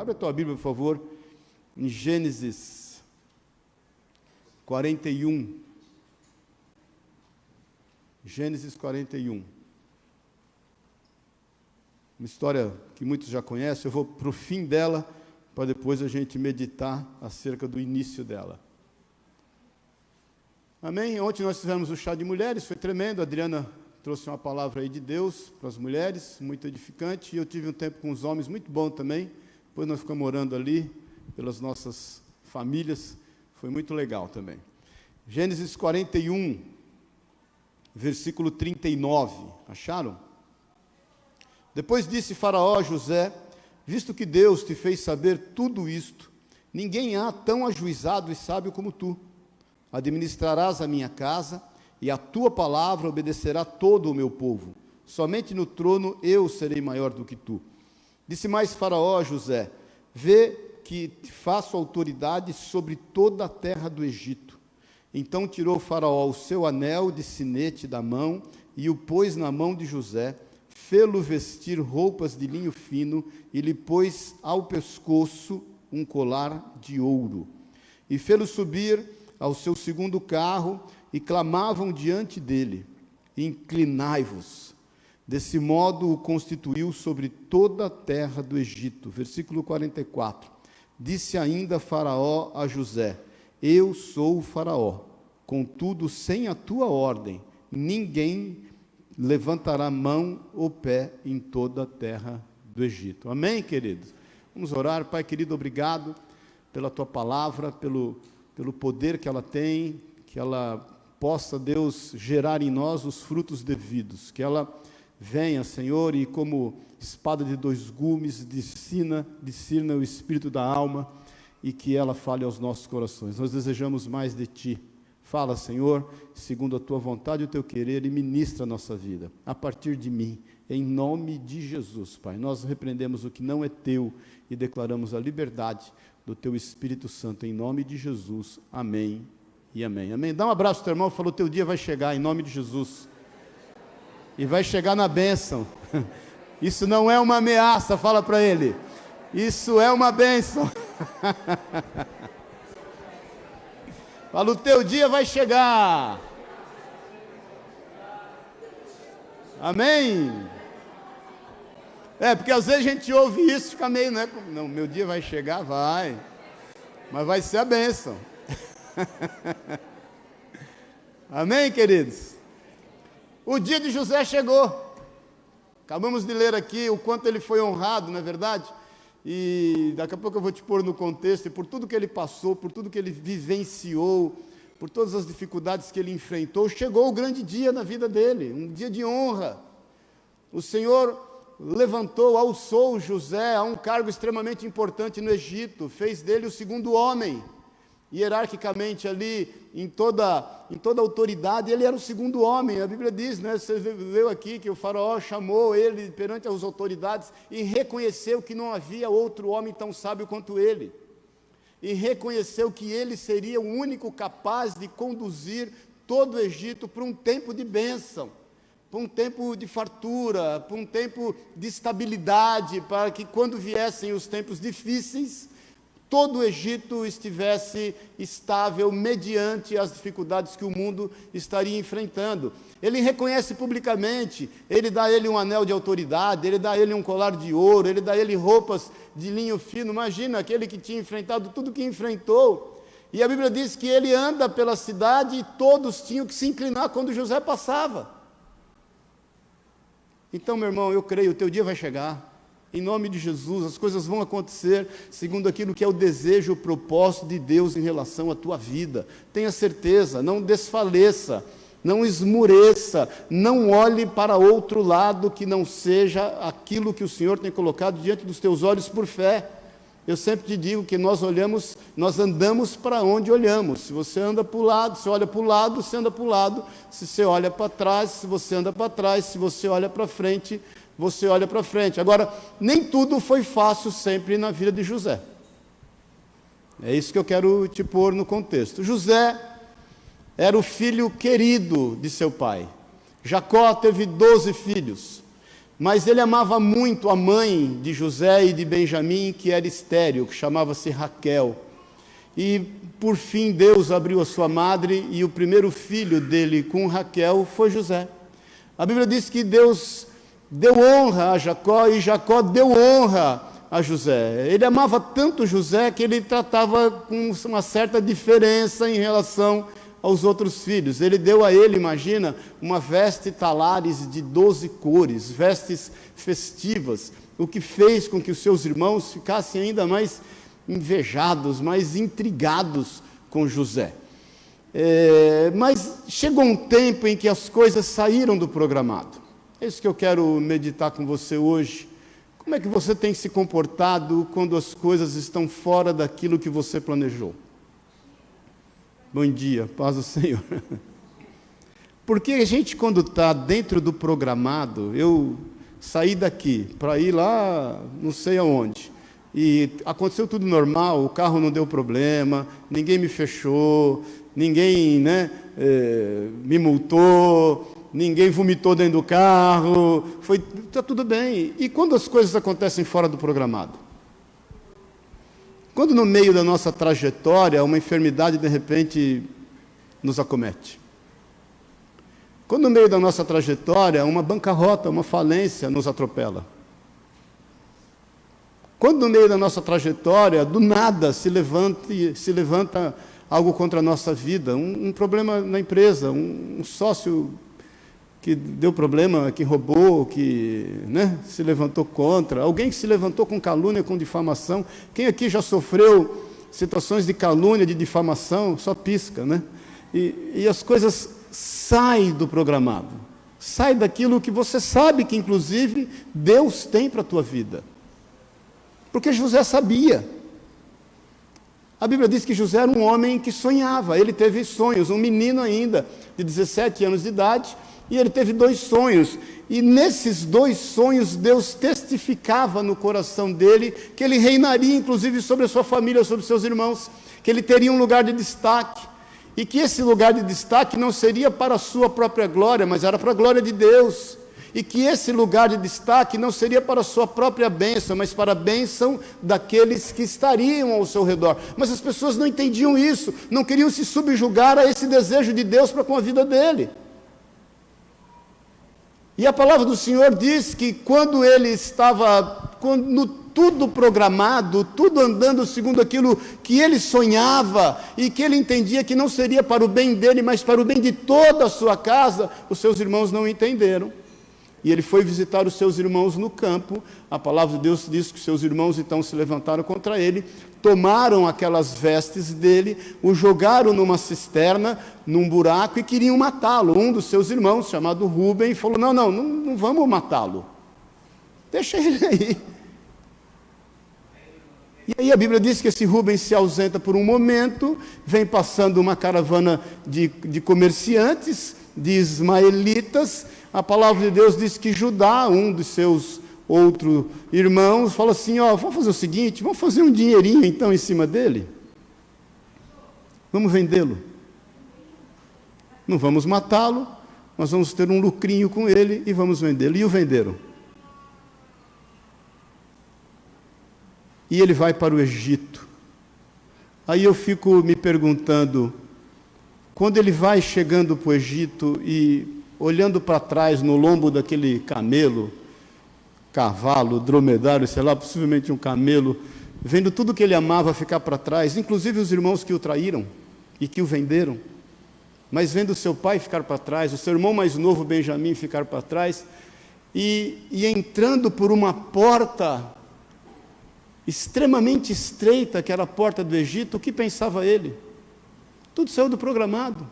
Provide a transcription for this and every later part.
Abre a tua Bíblia, por favor, em Gênesis 41. Gênesis 41. Uma história que muitos já conhecem, eu vou para o fim dela, para depois a gente meditar acerca do início dela. Amém? Ontem nós tivemos o chá de mulheres, foi tremendo, a Adriana trouxe uma palavra aí de Deus para as mulheres, muito edificante, e eu tive um tempo com os homens muito bom também, depois nós ficamos orando ali, pelas nossas famílias, foi muito legal também. Gênesis 41, versículo 39, acharam? Depois disse Faraó a José: visto que Deus te fez saber tudo isto, ninguém há tão ajuizado e sábio como tu. Administrarás a minha casa, e a tua palavra obedecerá todo o meu povo. Somente no trono eu serei maior do que tu. Disse mais Faraó a José: vê que te faço autoridade sobre toda a terra do Egito. Então tirou Faraó o seu anel de sinete da mão, e o pôs na mão de José, fê-lo vestir roupas de linho fino, e lhe pôs ao pescoço um colar de ouro. E fê-lo subir ao seu segundo carro, e clamavam diante dele: inclinai-vos. Desse modo o constituiu sobre toda a terra do Egito. Versículo 44. Disse ainda Faraó a José: eu sou o Faraó, contudo, sem a tua ordem, ninguém levantará mão ou pé em toda a terra do Egito. Amém, queridos? Vamos orar. Pai querido, obrigado pela tua palavra, pelo poder que ela tem, que ela possa, Deus, gerar em nós os frutos devidos, que ela venha, Senhor, e como espada de dois gumes, discirna o espírito da alma, e que ela fale aos nossos corações. Nós desejamos mais de Ti. Fala, Senhor, segundo a Tua vontade e o Teu querer, e ministra a nossa vida, a partir de mim, em nome de Jesus, Pai. Nós repreendemos o que não é Teu e declaramos a liberdade do Teu Espírito Santo, em nome de Jesus. Amém e amém. Amém. Dá um abraço ao teu irmão, falou: teu dia vai chegar, em nome de Jesus. E vai chegar na bênção. Isso não é uma ameaça, fala para ele. Isso é uma bênção. Fala: o teu dia vai chegar. Amém. Porque às vezes a gente ouve isso e fica meio, né? Não, meu dia vai chegar, vai. Mas vai ser a bênção. Amém, queridos? O dia de José chegou. Acabamos de ler aqui o quanto ele foi honrado, não é verdade? E daqui a pouco eu vou te pôr no contexto, e por tudo que ele passou, por tudo que ele vivenciou, por todas as dificuldades que ele enfrentou, chegou o grande dia na vida dele, um dia de honra. O Senhor levantou, alçou José a um cargo extremamente importante no Egito, fez dele o segundo homem, hierarquicamente ali, em toda a autoridade, ele era o segundo homem. A Bíblia diz, né, você leu aqui, que o faraó chamou ele perante as autoridades e reconheceu que não havia outro homem tão sábio quanto ele, e reconheceu que ele seria o único capaz de conduzir todo o Egito para um tempo de bênção, para um tempo de fartura, para um tempo de estabilidade, para que quando viessem os tempos difíceis, todo o Egito estivesse estável mediante as dificuldades que o mundo estaria enfrentando. Ele reconhece publicamente, ele dá a ele um anel de autoridade, ele dá a ele um colar de ouro, ele dá a ele roupas de linho fino. Imagina aquele que tinha enfrentado tudo que enfrentou. E a Bíblia diz que ele anda pela cidade e todos tinham que se inclinar quando José passava. Então, meu irmão, eu creio, o teu dia vai chegar. Em nome de Jesus, as coisas vão acontecer segundo aquilo que é o desejo, o propósito de Deus em relação à tua vida. Tenha certeza, não desfaleça, não esmureça, não olhe para outro lado que não seja aquilo que o Senhor tem colocado diante dos teus olhos por fé. Eu sempre te digo que nós andamos para onde olhamos. Se você anda para o lado, se olha para o lado, você anda para o lado. Se você olha para trás, se você anda para trás. Se você olha para frente, você olha para frente. Agora, nem tudo foi fácil sempre na vida de José. É isso que eu quero te pôr no contexto. José era o filho querido de seu pai. Jacó teve 12 filhos, Mas ele amava muito a mãe de José e de Benjamim, que era estéril, que chamava-se Raquel. E, por fim, Deus abriu a sua madre, e o primeiro filho dele com Raquel foi José. A Bíblia diz que Deus deu honra a Jacó, e Jacó deu honra a José. Ele amava tanto José que ele tratava com uma certa diferença em relação aos outros filhos. Ele deu a ele, imagina, uma veste talares de 12 cores, vestes festivas, o que fez com que os seus irmãos ficassem ainda mais invejados, mais intrigados com José. Mas chegou um tempo em que as coisas saíram do programado. É isso que eu quero meditar com você hoje. Como é que você tem se comportado quando as coisas estão fora daquilo que você planejou? Bom dia, paz do Senhor. Porque a gente, quando está dentro do programado, eu saí daqui para ir lá, não sei aonde, e aconteceu tudo normal, o carro não deu problema, ninguém me fechou, ninguém me multou, ninguém vomitou dentro do carro, está tudo bem. E quando as coisas acontecem fora do programado? Quando no meio da nossa trajetória uma enfermidade de repente nos acomete. Quando no meio da nossa trajetória uma bancarrota, uma falência nos atropela. Quando no meio da nossa trajetória, do nada, se levanta algo contra a nossa vida, um problema na empresa, um sócio que deu problema, que roubou, que se levantou contra, alguém que se levantou com calúnia, com difamação. Quem aqui já sofreu situações de calúnia, de difamação? Só pisca, E as coisas saem do programado, saem daquilo que você sabe que, inclusive, Deus tem para a tua vida. Porque José sabia. A Bíblia diz que José era um homem que sonhava, ele teve sonhos, um menino ainda, de 17 anos de idade, e ele teve 2 sonhos, e nesses 2 sonhos Deus testificava no coração dele que ele reinaria inclusive sobre a sua família, sobre seus irmãos, que ele teria um lugar de destaque, e que esse lugar de destaque não seria para a sua própria glória, mas era para a glória de Deus, e que esse lugar de destaque não seria para a sua própria bênção, mas para a bênção daqueles que estariam ao seu redor. Mas as pessoas não entendiam isso, não queriam se subjugar a esse desejo de Deus para com a vida dele. E a palavra do Senhor diz que quando ele estava tudo programado, tudo andando segundo aquilo que ele sonhava, e que ele entendia que não seria para o bem dele, mas para o bem de toda a sua casa, os seus irmãos não entenderam. E ele foi visitar os seus irmãos no campo. A palavra de Deus diz que os seus irmãos então se levantaram contra ele, tomaram aquelas vestes dele, o jogaram numa cisterna, num buraco, e queriam matá-lo. Um dos seus irmãos, chamado Rúben, falou: não vamos matá-lo, deixa ele aí. E aí a Bíblia diz que esse Rúben se ausenta por um momento, vem passando uma caravana de comerciantes, de ismaelitas. A palavra de Deus diz que Judá, um dos seus outros irmãos, fala assim: vamos fazer o seguinte, vamos fazer um dinheirinho então em cima dele, vamos vendê-lo, não vamos matá-lo, nós vamos ter um lucrinho com ele e vamos vendê-lo. E o venderam. E ele vai para o Egito. Aí eu fico me perguntando, quando ele vai chegando para o Egito e olhando para trás no lombo daquele camelo, cavalo, dromedário, sei lá, possivelmente um camelo, vendo tudo que ele amava ficar para trás, inclusive os irmãos que o traíram e que o venderam, mas vendo seu pai ficar para trás, o seu irmão mais novo, Benjamim, ficar para trás, e entrando por uma porta extremamente estreita, que era a porta do Egito, o que pensava ele? Tudo saiu do programado.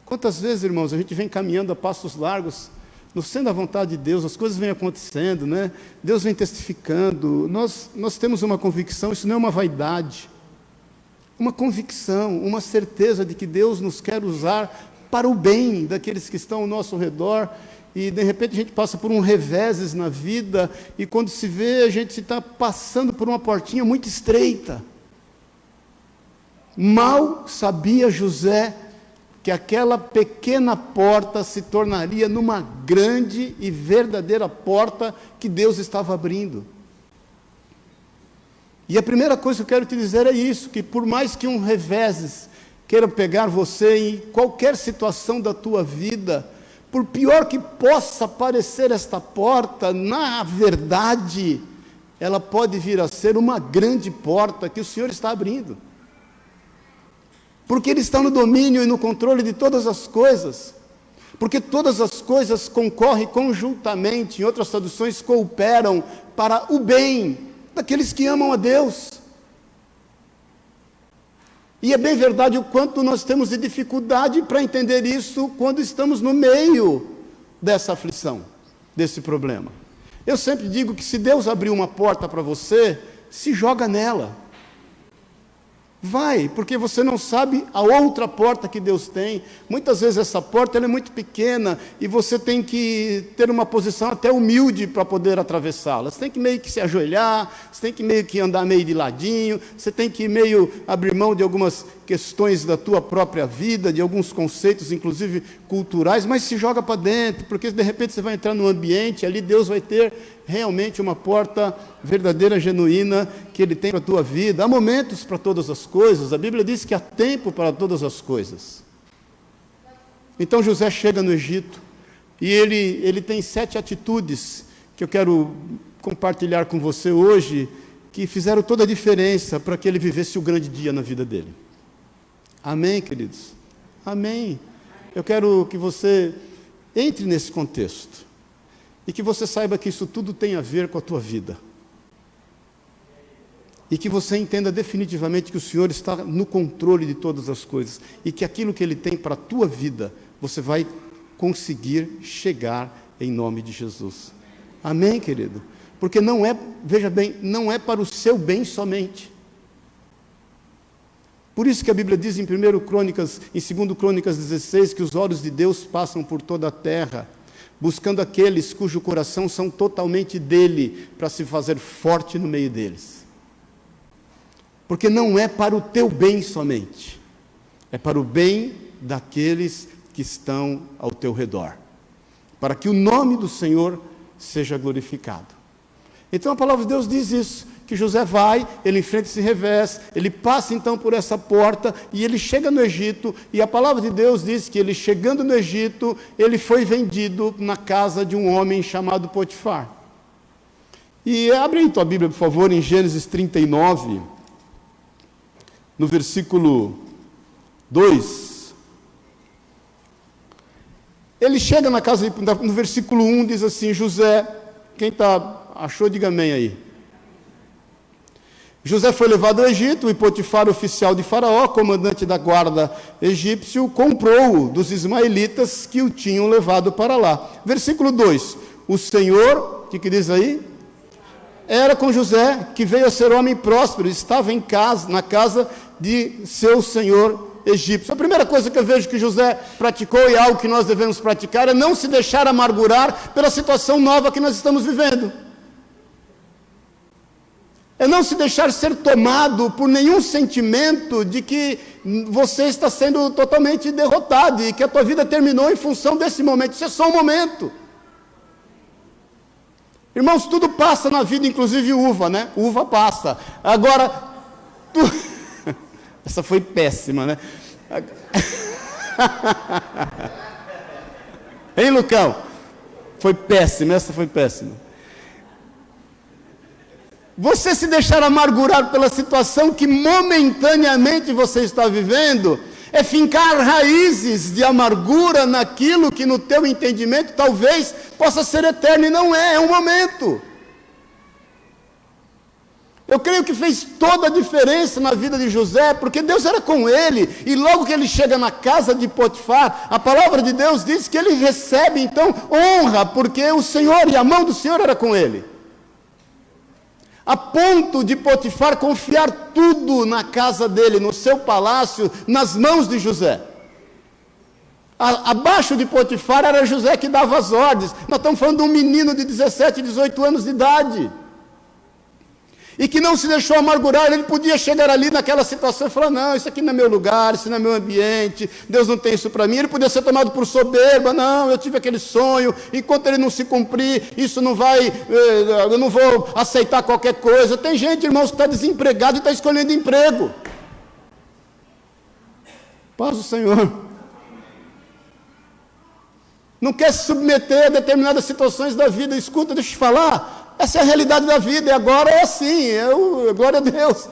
Quantas vezes, irmãos, a gente vem caminhando a passos largos, no sendo da vontade de Deus, as coisas vêm acontecendo, Deus vem testificando, nós temos uma convicção, isso não é uma vaidade, uma convicção, uma certeza de que Deus nos quer usar para o bem daqueles que estão ao nosso redor, e de repente a gente passa por um reveses na vida, e quando se vê, a gente está passando por uma portinha muito estreita. Mal sabia José que aquela pequena porta se tornaria numa grande e verdadeira porta que Deus estava abrindo. E a primeira coisa que eu quero te dizer é isso, que por mais que um reveses queira pegar você em qualquer situação da tua vida, por pior que possa parecer esta porta, na verdade, ela pode vir a ser uma grande porta que o Senhor está abrindo. Porque Ele está no domínio e no controle de todas as coisas. Porque todas as coisas concorrem conjuntamente, em outras traduções, cooperam para o bem daqueles que amam a Deus. E é bem verdade o quanto nós temos de dificuldade para entender isso quando estamos no meio dessa aflição, desse problema. Eu sempre digo que se Deus abrir uma porta para você, se joga nela. Vai, porque você não sabe a outra porta que Deus tem. Muitas vezes essa porta ela é muito pequena e você tem que ter uma posição até humilde para poder atravessá-la. Você tem que meio que se ajoelhar, você tem que meio que andar meio de ladinho, você tem que meio abrir mão de algumas questões da tua própria vida, de alguns conceitos, inclusive culturais, mas se joga para dentro, porque de repente você vai entrar num ambiente, ali Deus vai ter realmente uma porta verdadeira, genuína, que Ele tem para a tua vida. Há momentos para todas as coisas, a Bíblia diz que há tempo para todas as coisas. Então José chega no Egito, e ele tem 7 atitudes, que eu quero compartilhar com você hoje, que fizeram toda a diferença para que ele vivesse o grande dia na vida dele. Amém, queridos? Amém. Eu quero que você entre nesse contexto, e que você saiba que isso tudo tem a ver com a tua vida. E que você entenda definitivamente que o Senhor está no controle de todas as coisas. E que aquilo que Ele tem para a tua vida, você vai conseguir chegar em nome de Jesus. Amém, querido? Porque não é, veja bem, não é para o seu bem somente. Por isso que a Bíblia diz em 2 Crônicas 16, que os olhos de Deus passam por toda a terra, buscando aqueles cujo coração são totalmente dele, para se fazer forte no meio deles. Porque não é para o teu bem somente, é para o bem daqueles que estão ao teu redor, para que o nome do Senhor seja glorificado. Então a palavra de Deus diz isso, que José vai, ele enfrenta esse revés, ele passa então por essa porta, e ele chega no Egito, e a palavra de Deus diz que ele chegando no Egito, ele foi vendido na casa de um homem chamado Potifar. E abre aí tua Bíblia, por favor, em Gênesis 39, no versículo 2. Ele chega na casa, no versículo 1 diz assim, José, quem achou, diga amém aí. José foi levado ao Egito, e Potifar, oficial de Faraó, comandante da guarda egípcio, comprou-o dos ismaelitas que o tinham levado para lá. Versículo 2, o Senhor, o que diz aí? Era com José, que veio a ser homem próspero, estava na casa de seu senhor egípcio. A primeira coisa que eu vejo que José praticou, e é algo que nós devemos praticar, é não se deixar amargurar pela situação nova que nós estamos vivendo. É não se deixar ser tomado por nenhum sentimento de que você está sendo totalmente derrotado e que a tua vida terminou em função desse momento. Isso é só um momento. Irmãos, tudo passa na vida, inclusive uva, né? Uva passa. Agora, essa foi péssima, né? Hein, Lucão? Foi péssima, essa foi péssima. Você se deixar amargurar pela situação que momentaneamente você está vivendo, é fincar raízes de amargura naquilo que no teu entendimento talvez possa ser eterno, e não é, é um momento. Eu creio que fez toda a diferença na vida de José, porque Deus era com ele, e logo que ele chega na casa de Potifar, a palavra de Deus diz que ele recebe então honra, porque o Senhor e a mão do Senhor era com ele. A ponto de Potifar confiar tudo na casa dele, no seu palácio, nas mãos de José. Abaixo de Potifar era José que dava as ordens. Nós estamos falando de um menino de 17, 18 anos de idade. e que não se deixou amargurar. Ele podia chegar ali naquela situação e falar, não, isso aqui não é meu lugar, isso não é meu ambiente, Deus não tem isso para mim. Ele podia ser tomado por soberba, não, eu tive aquele sonho, enquanto ele não se cumprir, isso não vai, eu não vou aceitar qualquer coisa. Tem gente, irmãos, que está desempregado e está escolhendo emprego. Paz do Senhor. Não quer se submeter a determinadas situações da vida. Escuta, deixa eu te falar, essa é a realidade da vida, e agora é assim, glória a Deus.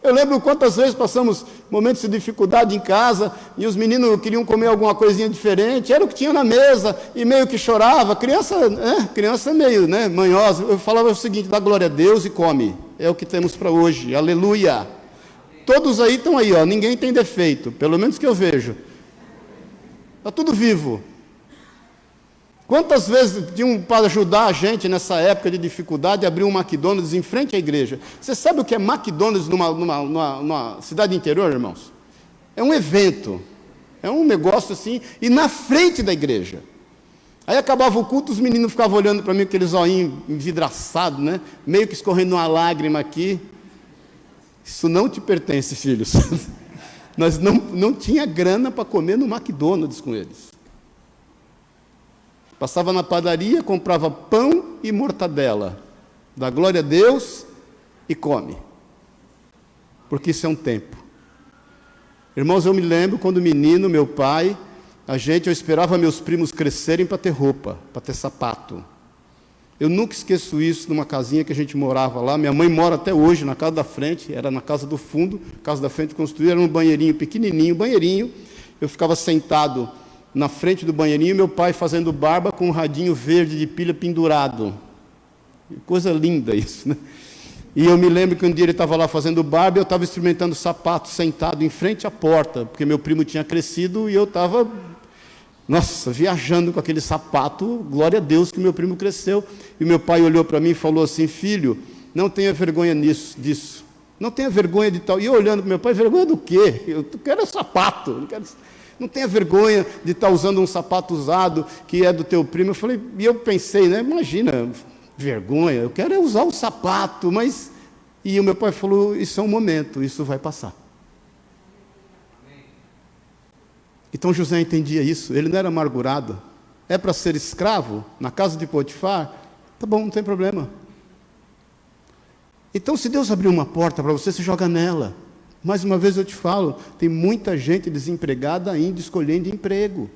Eu lembro quantas vezes passamos momentos de dificuldade em casa, e os meninos queriam comer alguma coisinha diferente, era o que tinha na mesa, e meio que chorava, criança meio, manhosa. Eu falava o seguinte, dá glória a Deus e come, é o que temos para hoje, aleluia. Todos aí estão aí, ninguém tem defeito, pelo menos que eu vejo, está tudo vivo. Quantas vezes tinham para ajudar a gente nessa época de dificuldade, abrir um McDonald's em frente à igreja? Você sabe o que é McDonald's numa cidade interior, irmãos? É um evento, é um negócio assim, e na frente da igreja. Aí acabava o culto, os meninos ficavam olhando para mim com aqueles olhinhos envidraçados, meio que escorrendo uma lágrima aqui. Isso não te pertence, filhos. Nós não tinha grana para comer no McDonald's com eles. Passava na padaria, comprava pão e mortadela. Dá glória a Deus e come. Porque isso é um tempo. Irmãos, eu me lembro quando menino, meu pai, eu esperava meus primos crescerem para ter roupa, para ter sapato. Eu nunca esqueço isso numa casinha que a gente morava lá. Minha mãe mora até hoje na casa da frente, era na casa do fundo, casa da frente construída, era um banheirinho pequenininho, Eu ficava sentado na frente do banheirinho, meu pai fazendo barba com um radinho verde de pilha pendurado. Coisa linda isso, E eu me lembro que um dia ele estava lá fazendo barba e eu estava experimentando sapato sentado em frente à porta, porque meu primo tinha crescido e eu estava, viajando com aquele sapato, glória a Deus que meu primo cresceu. E meu pai olhou para mim e falou assim, filho, não tenha vergonha disso. Não tenha vergonha de tal. E eu olhando para meu pai, vergonha do quê? Eu quero sapato, não tenha vergonha de estar usando um sapato usado, que é do teu primo. Eu pensei, imagina, vergonha, eu quero usar o sapato, mas... E o meu pai falou, isso é um momento, isso vai passar. Então José entendia isso, ele não era amargurado. É para ser escravo na casa de Potifar? Tá bom, não tem problema. Então, se Deus abrir uma porta para você, se joga nela. Mais uma vez eu te falo, tem muita gente desempregada ainda escolhendo emprego.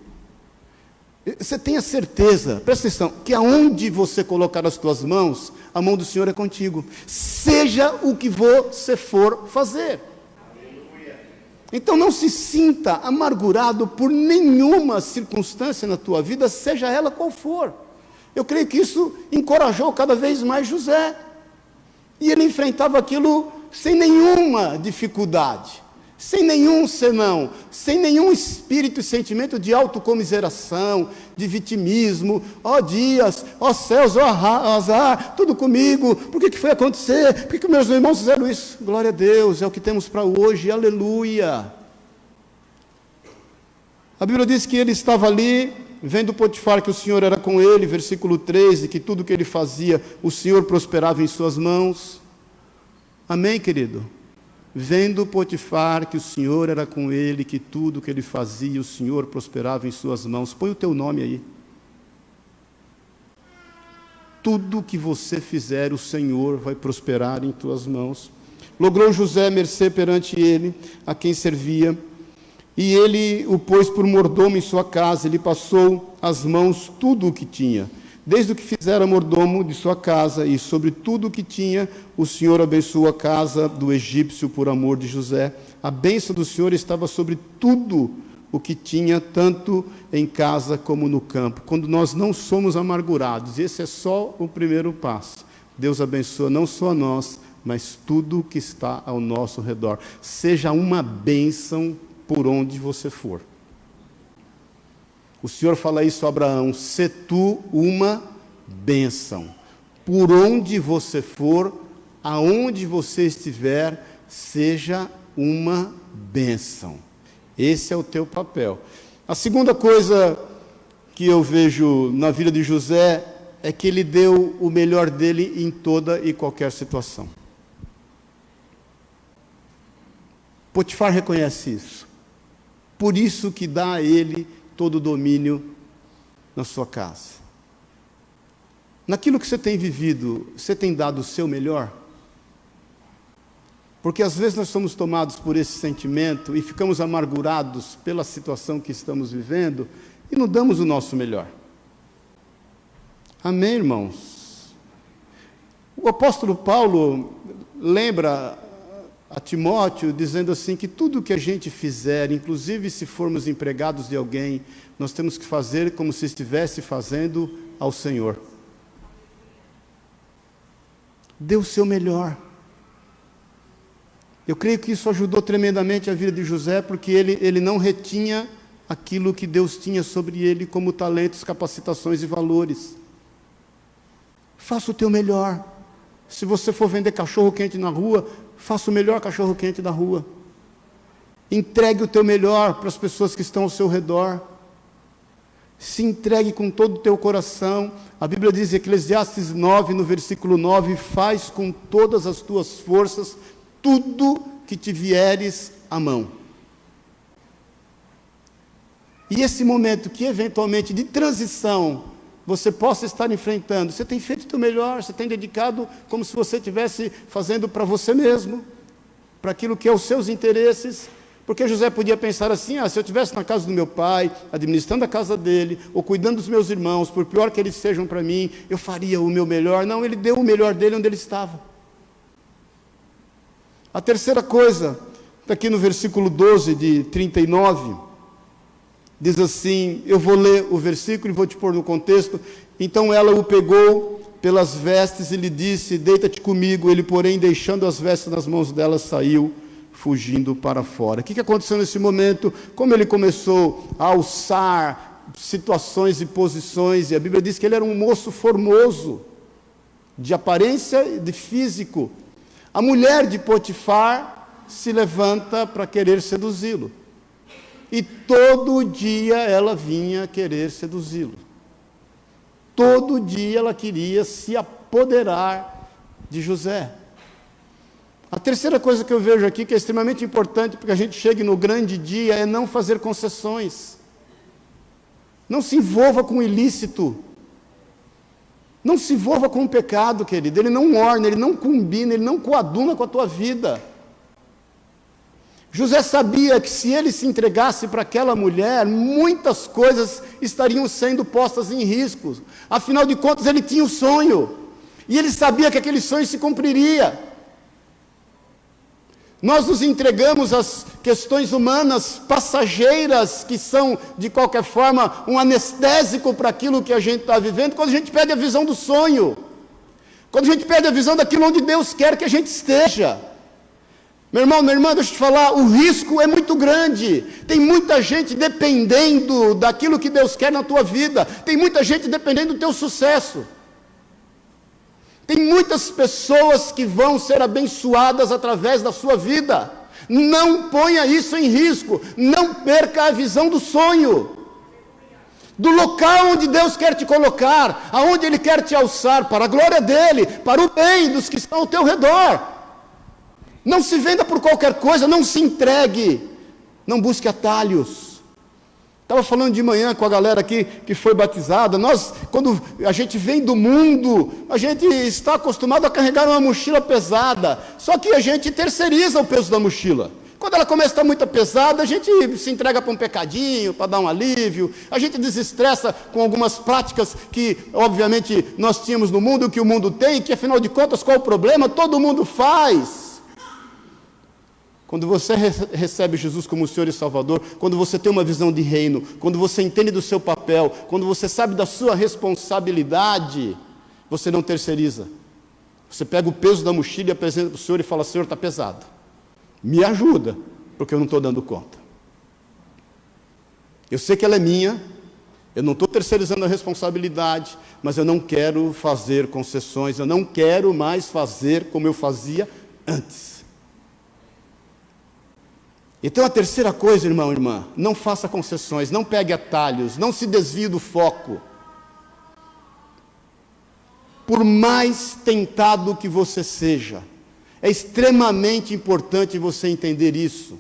Você tenha certeza, presta atenção, que aonde você colocar as tuas mãos, a mão do Senhor é contigo. Seja o que você for fazer. Então não se sinta amargurado por nenhuma circunstância na tua vida, seja ela qual for. Eu creio que isso encorajou cada vez mais José. E ele enfrentava aquilo sem nenhuma dificuldade, sem nenhum senão, sem nenhum espírito e sentimento de autocomiseração, de vitimismo. Ó dias, ó céus, ó azar, tudo comigo, por que foi acontecer? Por que meus irmãos fizeram isso? Glória a Deus, é o que temos para hoje, aleluia. A Bíblia diz que ele estava ali, vendo Potifar que o Senhor era com ele, versículo 13, que tudo que ele fazia, o Senhor prosperava em suas mãos. Amém, querido? Vendo Potifar que o Senhor era com ele, que tudo que ele fazia, o Senhor prosperava em suas mãos. Põe o teu nome aí. Tudo que você fizer, o Senhor vai prosperar em tuas mãos. Logrou José mercê perante ele, a quem servia, e ele o pôs por mordomo em sua casa. Ele passou às mãos tudo o que tinha, desde o que fizera mordomo de sua casa, e sobre tudo o que tinha, o Senhor abençoou a casa do egípcio por amor de José. A bênção do Senhor estava sobre tudo o que tinha, tanto em casa como no campo. Quando nós não somos amargurados, esse é só o primeiro passo. Deus abençoa não só a nós, mas tudo que está ao nosso redor. Seja uma bênção por onde você for. O Senhor fala isso a Abraão, se tu uma bênção. Por onde você for, aonde você estiver, seja uma bênção. Esse é o teu papel. A segunda coisa que eu vejo na vida de José é que ele deu o melhor dele em toda e qualquer situação. Potifar reconhece isso. Por isso que dá a ele todo o domínio na sua casa. Naquilo que você tem vivido, você tem dado o seu melhor? Porque às vezes nós somos tomados por esse sentimento e ficamos amargurados pela situação que estamos vivendo e não damos o nosso melhor. Amém, irmãos? O apóstolo Paulo lembra a Timóteo dizendo assim que tudo que a gente fizer, inclusive se formos empregados de alguém, nós temos que fazer como se estivesse fazendo ao Senhor. Dê o seu melhor. Eu creio que isso ajudou tremendamente a vida de José, porque ele não retinha aquilo que Deus tinha sobre ele como talentos, capacitações e valores. Faça o teu melhor. Se você for vender cachorro-quente na rua, faça o melhor cachorro-quente da rua. Entregue o teu melhor para as pessoas que estão ao seu redor. Se entregue com todo o teu coração. A Bíblia diz em Eclesiastes 9, no versículo 9, faz com todas as tuas forças tudo que te vieres à mão. E esse momento que eventualmente de transição você possa estar enfrentando, você tem feito o teu melhor, você tem dedicado como se você estivesse fazendo para você mesmo, para aquilo que é os seus interesses, porque José podia pensar assim, se eu estivesse na casa do meu pai, administrando a casa dele, ou cuidando dos meus irmãos, por pior que eles sejam para mim, eu faria o meu melhor. Não, ele deu o melhor dele onde ele estava. A terceira coisa, está aqui no versículo 12 de 39, diz assim, eu vou ler o versículo e vou te pôr no contexto. Então ela o pegou pelas vestes e lhe disse, deita-te comigo. Ele, porém, deixando as vestes nas mãos dela, saiu, fugindo para fora. O que aconteceu nesse momento? Como ele começou a alçar situações e posições, e a Bíblia diz que ele era um moço formoso, de aparência e de físico. A mulher de Potifar se levanta para querer seduzi-lo. E todo dia ela vinha querer seduzi-lo. Todo dia ela queria se apoderar de José. A terceira coisa que eu vejo aqui, que é extremamente importante para que a gente chegue no grande dia, é não fazer concessões. Não se envolva com o ilícito. Não se envolva com o pecado, querido. Ele não orna, ele não combina, ele não coaduna com a tua vida. José sabia que se ele se entregasse para aquela mulher, muitas coisas estariam sendo postas em risco. Afinal de contas, ele tinha um sonho. E ele sabia que aquele sonho se cumpriria. Nós nos entregamos às questões humanas passageiras, que são, de qualquer forma, um anestésico para aquilo que a gente está vivendo, quando a gente perde a visão do sonho. Quando a gente perde a visão daquilo onde Deus quer que a gente esteja. Meu irmão, minha irmã, deixa eu te falar, o risco é muito grande. Tem muita gente dependendo daquilo que Deus quer na tua vida. Tem muita gente dependendo do teu sucesso. Tem muitas pessoas que vão ser abençoadas através da sua vida. Não ponha isso em risco. Não perca a visão do sonho. Do local onde Deus quer te colocar, aonde Ele quer te alçar, para a glória dEle, para o bem dos que estão ao teu redor. Não se venda por qualquer coisa, não se entregue, não busque atalhos. Estava falando de manhã com a galera aqui que foi batizada. Nós, quando a gente vem do mundo, a gente está acostumado a carregar uma mochila pesada, só que a gente terceiriza o peso da mochila. Quando ela começa a estar muito pesada, a gente se entrega para um pecadinho, para dar um alívio, a gente desestressa com algumas práticas que, obviamente, nós tínhamos no mundo, que o mundo tem, que afinal de contas, qual é o problema? Todo mundo faz. Quando você recebe Jesus como Senhor e Salvador, quando você tem uma visão de reino, quando você entende do seu papel, quando você sabe da sua responsabilidade, você não terceiriza. Você pega o peso da mochila e apresenta para o Senhor e fala, Senhor, está pesado. Me ajuda, porque eu não estou dando conta. Eu sei que ela é minha, eu não estou terceirizando a responsabilidade, mas eu não quero fazer concessões, eu não quero mais fazer como eu fazia antes. Então a terceira coisa, irmão e irmã, não faça concessões, não pegue atalhos, não se desvie do foco. Por mais tentado que você seja, é extremamente importante você entender isso.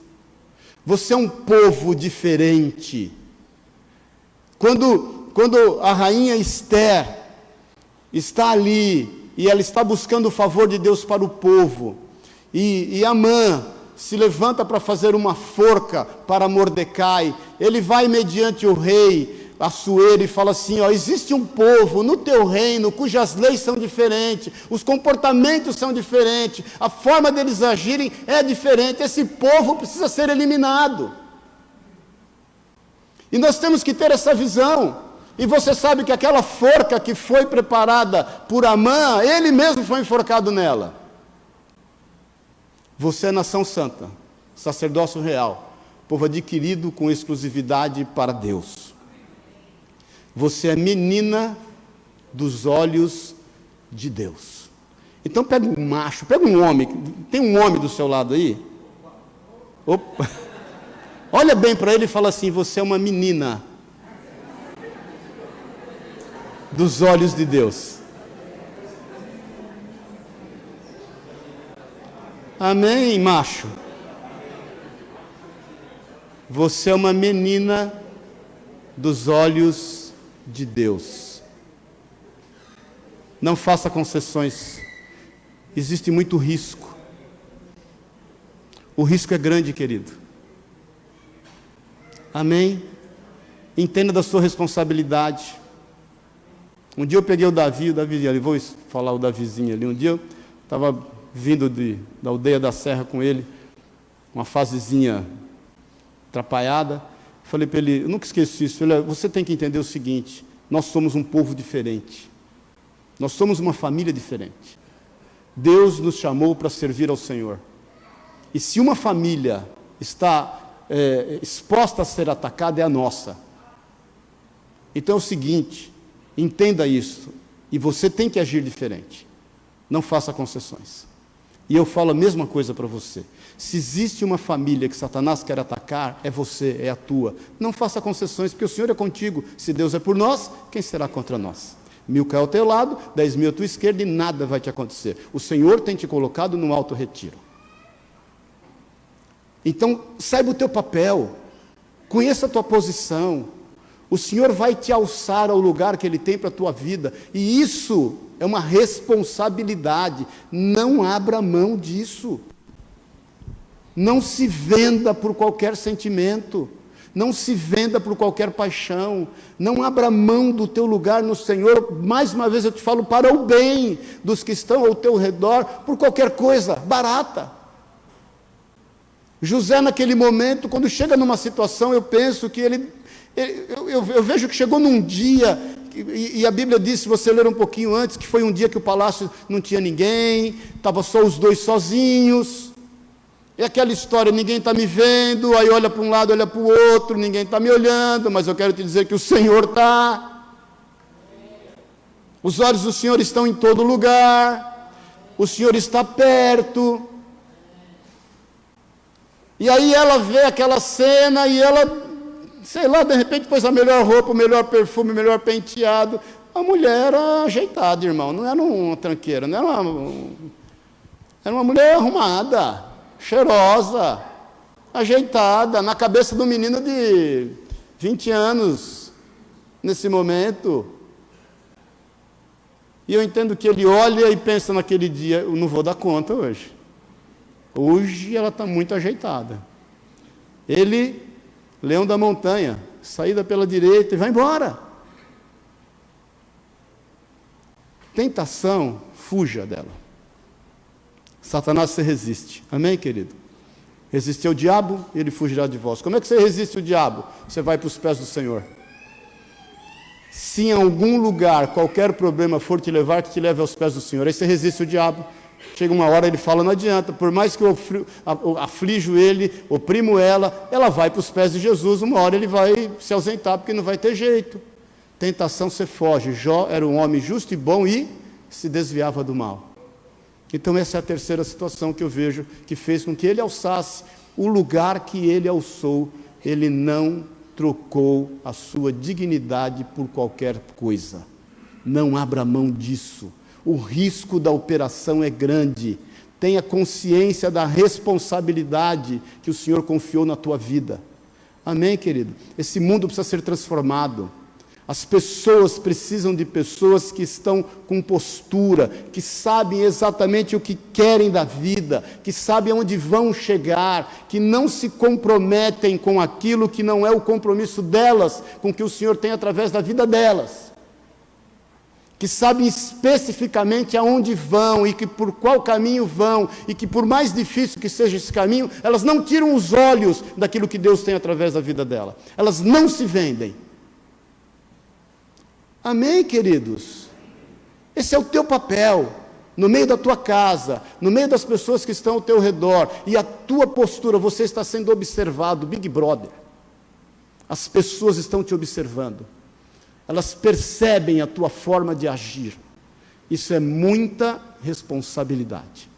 Você é um povo diferente. Quando a rainha Esther está ali, e ela está buscando o favor de Deus para o povo, e Amã se levanta para fazer uma forca para Mordecai, ele vai mediante o rei Assuero e fala assim, existe um povo no teu reino cujas leis são diferentes, os comportamentos são diferentes, a forma deles agirem é diferente, esse povo precisa ser eliminado. E nós temos que ter essa visão. E você sabe que aquela forca que foi preparada por Amã, ele mesmo foi enforcado nela. Você é nação santa, sacerdócio real, povo adquirido com exclusividade para Deus. Você é menina dos olhos de Deus. Então pega um macho, pega um homem, tem um homem do seu lado aí? Opa! Olha bem para ele e fala assim, você é uma menina dos olhos de Deus. Amém, macho? Você é uma menina dos olhos de Deus. Não faça concessões. Existe muito risco. O risco é grande, querido. Amém? Entenda da sua responsabilidade. Um dia eu peguei o Davi ali, vou falar o Davizinho ali. Um dia eu estava vindo da aldeia da Serra com ele, uma fasezinha atrapalhada. Falei para ele, eu nunca esqueci isso, falei, você tem que entender o seguinte, nós somos um povo diferente, nós somos uma família diferente. Deus nos chamou para servir ao Senhor. E se uma família está exposta a ser atacada, é a nossa. Então é o seguinte, entenda isso, e você tem que agir diferente. Não faça concessões. E eu falo a mesma coisa para você. Se existe uma família que Satanás quer atacar, é você, é a tua. Não faça concessões, porque o Senhor é contigo. Se Deus é por nós, quem será contra nós? 1000 cai ao teu lado, 10.000 à tua esquerda e nada vai te acontecer. O Senhor tem te colocado num alto retiro. Então, saiba o teu papel, conheça a tua posição. O Senhor vai te alçar ao lugar que Ele tem para a tua vida. E isso é uma responsabilidade. Não abra mão disso. Não se venda por qualquer sentimento. Não se venda por qualquer paixão. Não abra mão do teu lugar no Senhor. Mais uma vez eu te falo, para o bem dos que estão ao teu redor, por qualquer coisa barata. José, naquele momento, quando chega numa situação, eu penso que eu vejo que chegou num dia, e a Bíblia diz, se você ler um pouquinho antes, que foi um dia que o palácio não tinha ninguém, estava só os dois sozinhos. É aquela história, ninguém está me vendo, aí olha para um lado, olha para o outro, ninguém está me olhando, mas eu quero te dizer que o Senhor está. Os olhos do Senhor estão em todo lugar, o Senhor está perto. E aí ela vê aquela cena e ela, sei lá, de repente pôs a melhor roupa, o melhor perfume, o melhor penteado. A mulher era ajeitada, irmão, não era uma tranqueira, não era uma mulher arrumada, cheirosa, ajeitada, na cabeça do menino de 20 anos, nesse momento. E eu entendo que ele olha e pensa naquele dia, eu não vou dar conta hoje. Hoje ela está muito ajeitada. Ele, leão da montanha, saída pela direita e vai embora. Tentação, fuja dela. Satanás se resiste. Amém, querido? Resistir ao diabo, ele fugirá de vós. Como é que você resiste o diabo? Você vai para os pés do Senhor. Se em algum lugar, qualquer problema for te levar, que te leve aos pés do Senhor. Aí você resiste o diabo. Chega uma hora, ele fala, não adianta, por mais que eu aflijo ele, oprimo ela, ela vai para os pés de Jesus, uma hora ele vai se ausentar, porque não vai ter jeito. Tentação você foge. Jó era um homem justo e bom e se desviava do mal. Então essa é a terceira situação que eu vejo, que fez com que ele alçasse o lugar que ele alçou. Ele não trocou a sua dignidade por qualquer coisa. Não abra mão disso. O risco da operação é grande. tenha consciência da responsabilidade que o Senhor confiou na tua vida. Amém, querido? Esse mundo precisa ser transformado. As pessoas precisam de pessoas que estão com postura, que sabem exatamente o que querem da vida, que sabem aonde vão chegar, que não se comprometem com aquilo que não é o compromisso delas, com o que o Senhor tem através da vida delas. Que sabem especificamente aonde vão e que por qual caminho vão, e que por mais difícil que seja esse caminho, elas não tiram os olhos daquilo que Deus tem através da vida dela. Elas não se vendem. Amém, queridos? Esse é o teu papel, no meio da tua casa, no meio das pessoas que estão ao teu redor, e a tua postura, você está sendo observado, Big Brother. As pessoas estão te observando, elas percebem a tua forma de agir. Isso é muita responsabilidade.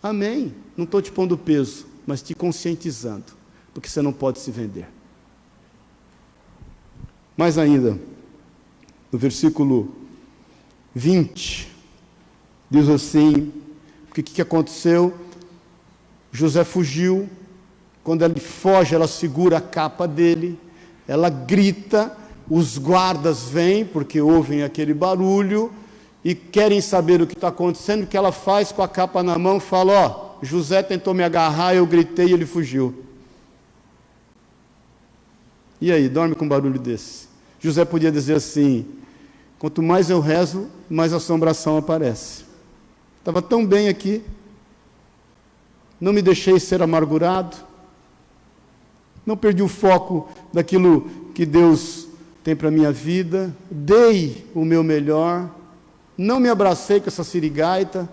Amém? Não estou te pondo peso, mas te conscientizando, porque você não pode se vender. Mais ainda, no versículo 20, diz assim, o que aconteceu? José fugiu, quando ele foge, ela segura a capa dele, ela grita, os guardas vêm, porque ouvem aquele barulho, e querem saber o que está acontecendo. O que ela faz com a capa na mão? Fala, José tentou me agarrar, eu gritei e ele fugiu. E aí, dorme com um barulho desse? José podia dizer assim, quanto mais eu rezo, mais assombração aparece. Estava tão bem aqui, não me deixei ser amargurado, não perdi o foco daquilo que Deus tem para a minha vida, dei o meu melhor, não me abracei com essa sirigaita,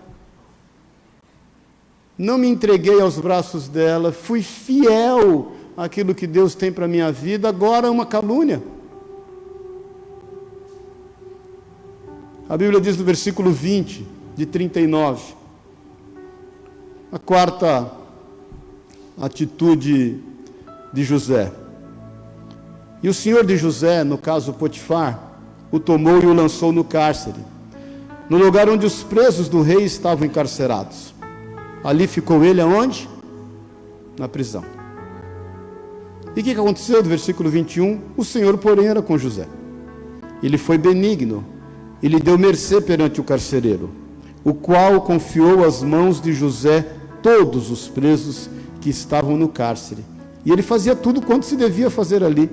não me entreguei aos braços dela, fui fiel àquilo que Deus tem para a minha vida, agora é uma calúnia. A Bíblia diz no versículo 20, de 39, a quarta atitude de José. E o senhor de José, no caso Potifar, o tomou e o lançou no cárcere, no lugar onde os presos do rei estavam encarcerados. Ali ficou ele aonde? Na prisão. E o que aconteceu? Do versículo 21, o Senhor, porém, era com José. Ele foi benigno, e lhe deu mercê perante o carcereiro, o qual confiou às mãos de José todos os presos que estavam no cárcere. E ele fazia tudo quanto se devia fazer ali.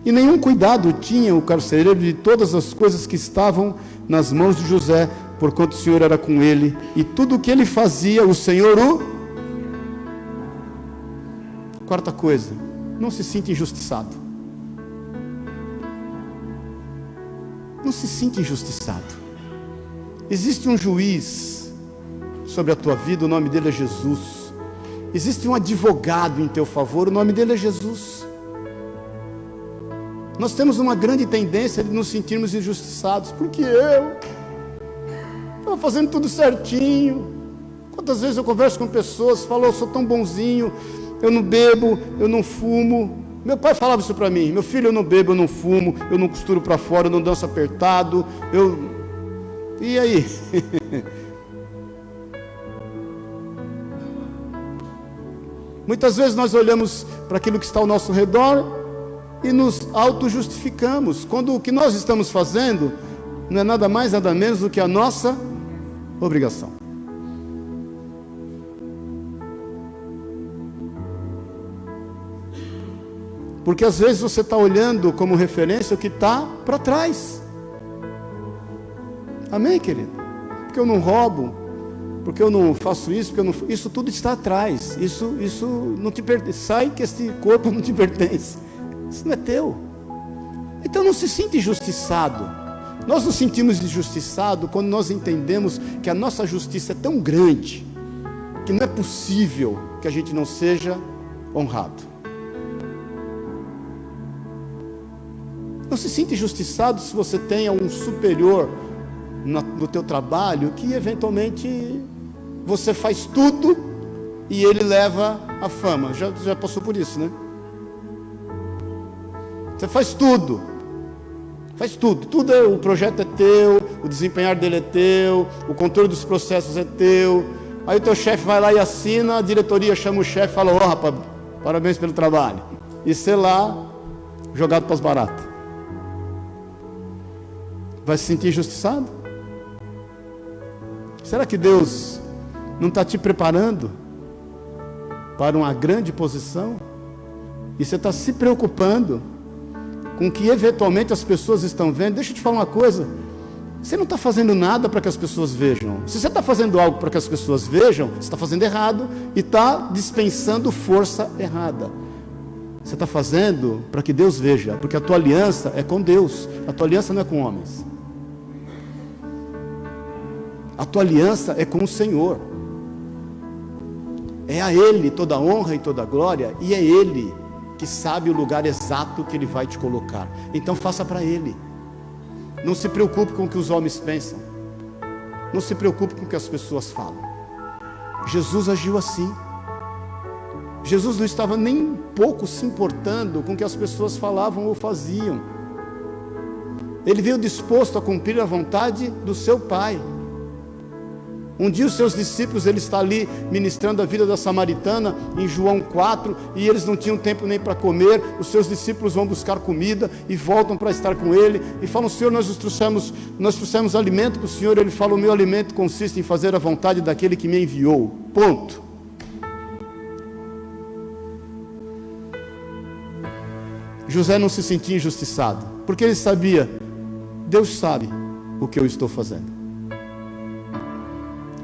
E nenhum cuidado tinha o carcereiro de todas as coisas que estavam nas mãos de José, porquanto o Senhor era com ele, e tudo o que ele fazia, o Senhor o... Quarta coisa, não se sinta injustiçado. Não se sinta injustiçado. Existe um juiz sobre a tua vida, o nome dele é Jesus. Existe um advogado em teu favor, o nome dele é Jesus. Nós temos uma grande tendência de nos sentirmos injustiçados, porque eu estava fazendo tudo certinho. Quantas vezes eu converso com pessoas, falo, eu sou tão bonzinho, eu não bebo, eu não fumo. Meu pai falava isso para mim, meu filho, eu não bebo, eu não fumo, eu não costuro para fora, eu não danço apertado, E aí? Muitas vezes nós olhamos para aquilo que está ao nosso redor e nos auto-justificamos, quando o que nós estamos fazendo não é nada mais, nada menos do que a nossa obrigação. Porque às vezes você está olhando como referência o que está para trás. Amém, querido? Porque eu não roubo, porque eu não faço isso, porque eu não... Isso tudo está atrás. Isso não te pertence. Sai que esse corpo não te pertence. Isso não é teu. Então não se sinta injustiçado. Nós nos sentimos injustiçados quando nós entendemos que a nossa justiça é tão grande que não é possível que a gente não seja honrado. Não se sinta injustiçado se você tenha um superior no teu trabalho que eventualmente você faz tudo e ele leva a fama. Já passou por isso, né? Você faz tudo, tudo o projeto é teu, o desempenhar dele é teu, o controle dos processos é teu. Aí o teu chefe vai lá e assina, a diretoria chama o chefe e fala: ó, rapaz, parabéns pelo trabalho. E você lá, jogado para as baratas. Vai se sentir injustiçado? Será que Deus não está te preparando para uma grande posição? E você está se preocupando com o que eventualmente as pessoas estão vendo? Deixa eu te falar uma coisa: você não está fazendo nada para que as pessoas vejam. Se você está fazendo algo para que as pessoas vejam, você está fazendo errado e está dispensando força errada. Você está fazendo para que Deus veja, porque a tua aliança é com Deus, a tua aliança não é com homens. A tua aliança é com o Senhor. É a Ele toda a honra e toda a glória, e é Ele que sabe o lugar exato que Ele vai te colocar. Então faça para Ele. Não se preocupe com o que os homens pensam. Não se preocupe com o que as pessoas falam. Jesus agiu assim. Jesus não estava nem um pouco se importando com o que as pessoas falavam ou faziam. Ele veio disposto a cumprir a vontade do seu Pai. Um dia os seus discípulos, ele está ali ministrando a vida da samaritana em João 4, e eles não tinham tempo nem para comer. Os seus discípulos vão buscar comida e voltam para estar com ele e falam: Senhor, nós trouxemos alimento para o Senhor. Ele fala: o meu alimento consiste em fazer a vontade daquele que me enviou. Ponto. José não se sentia injustiçado, porque ele sabia: Deus sabe o que eu estou fazendo.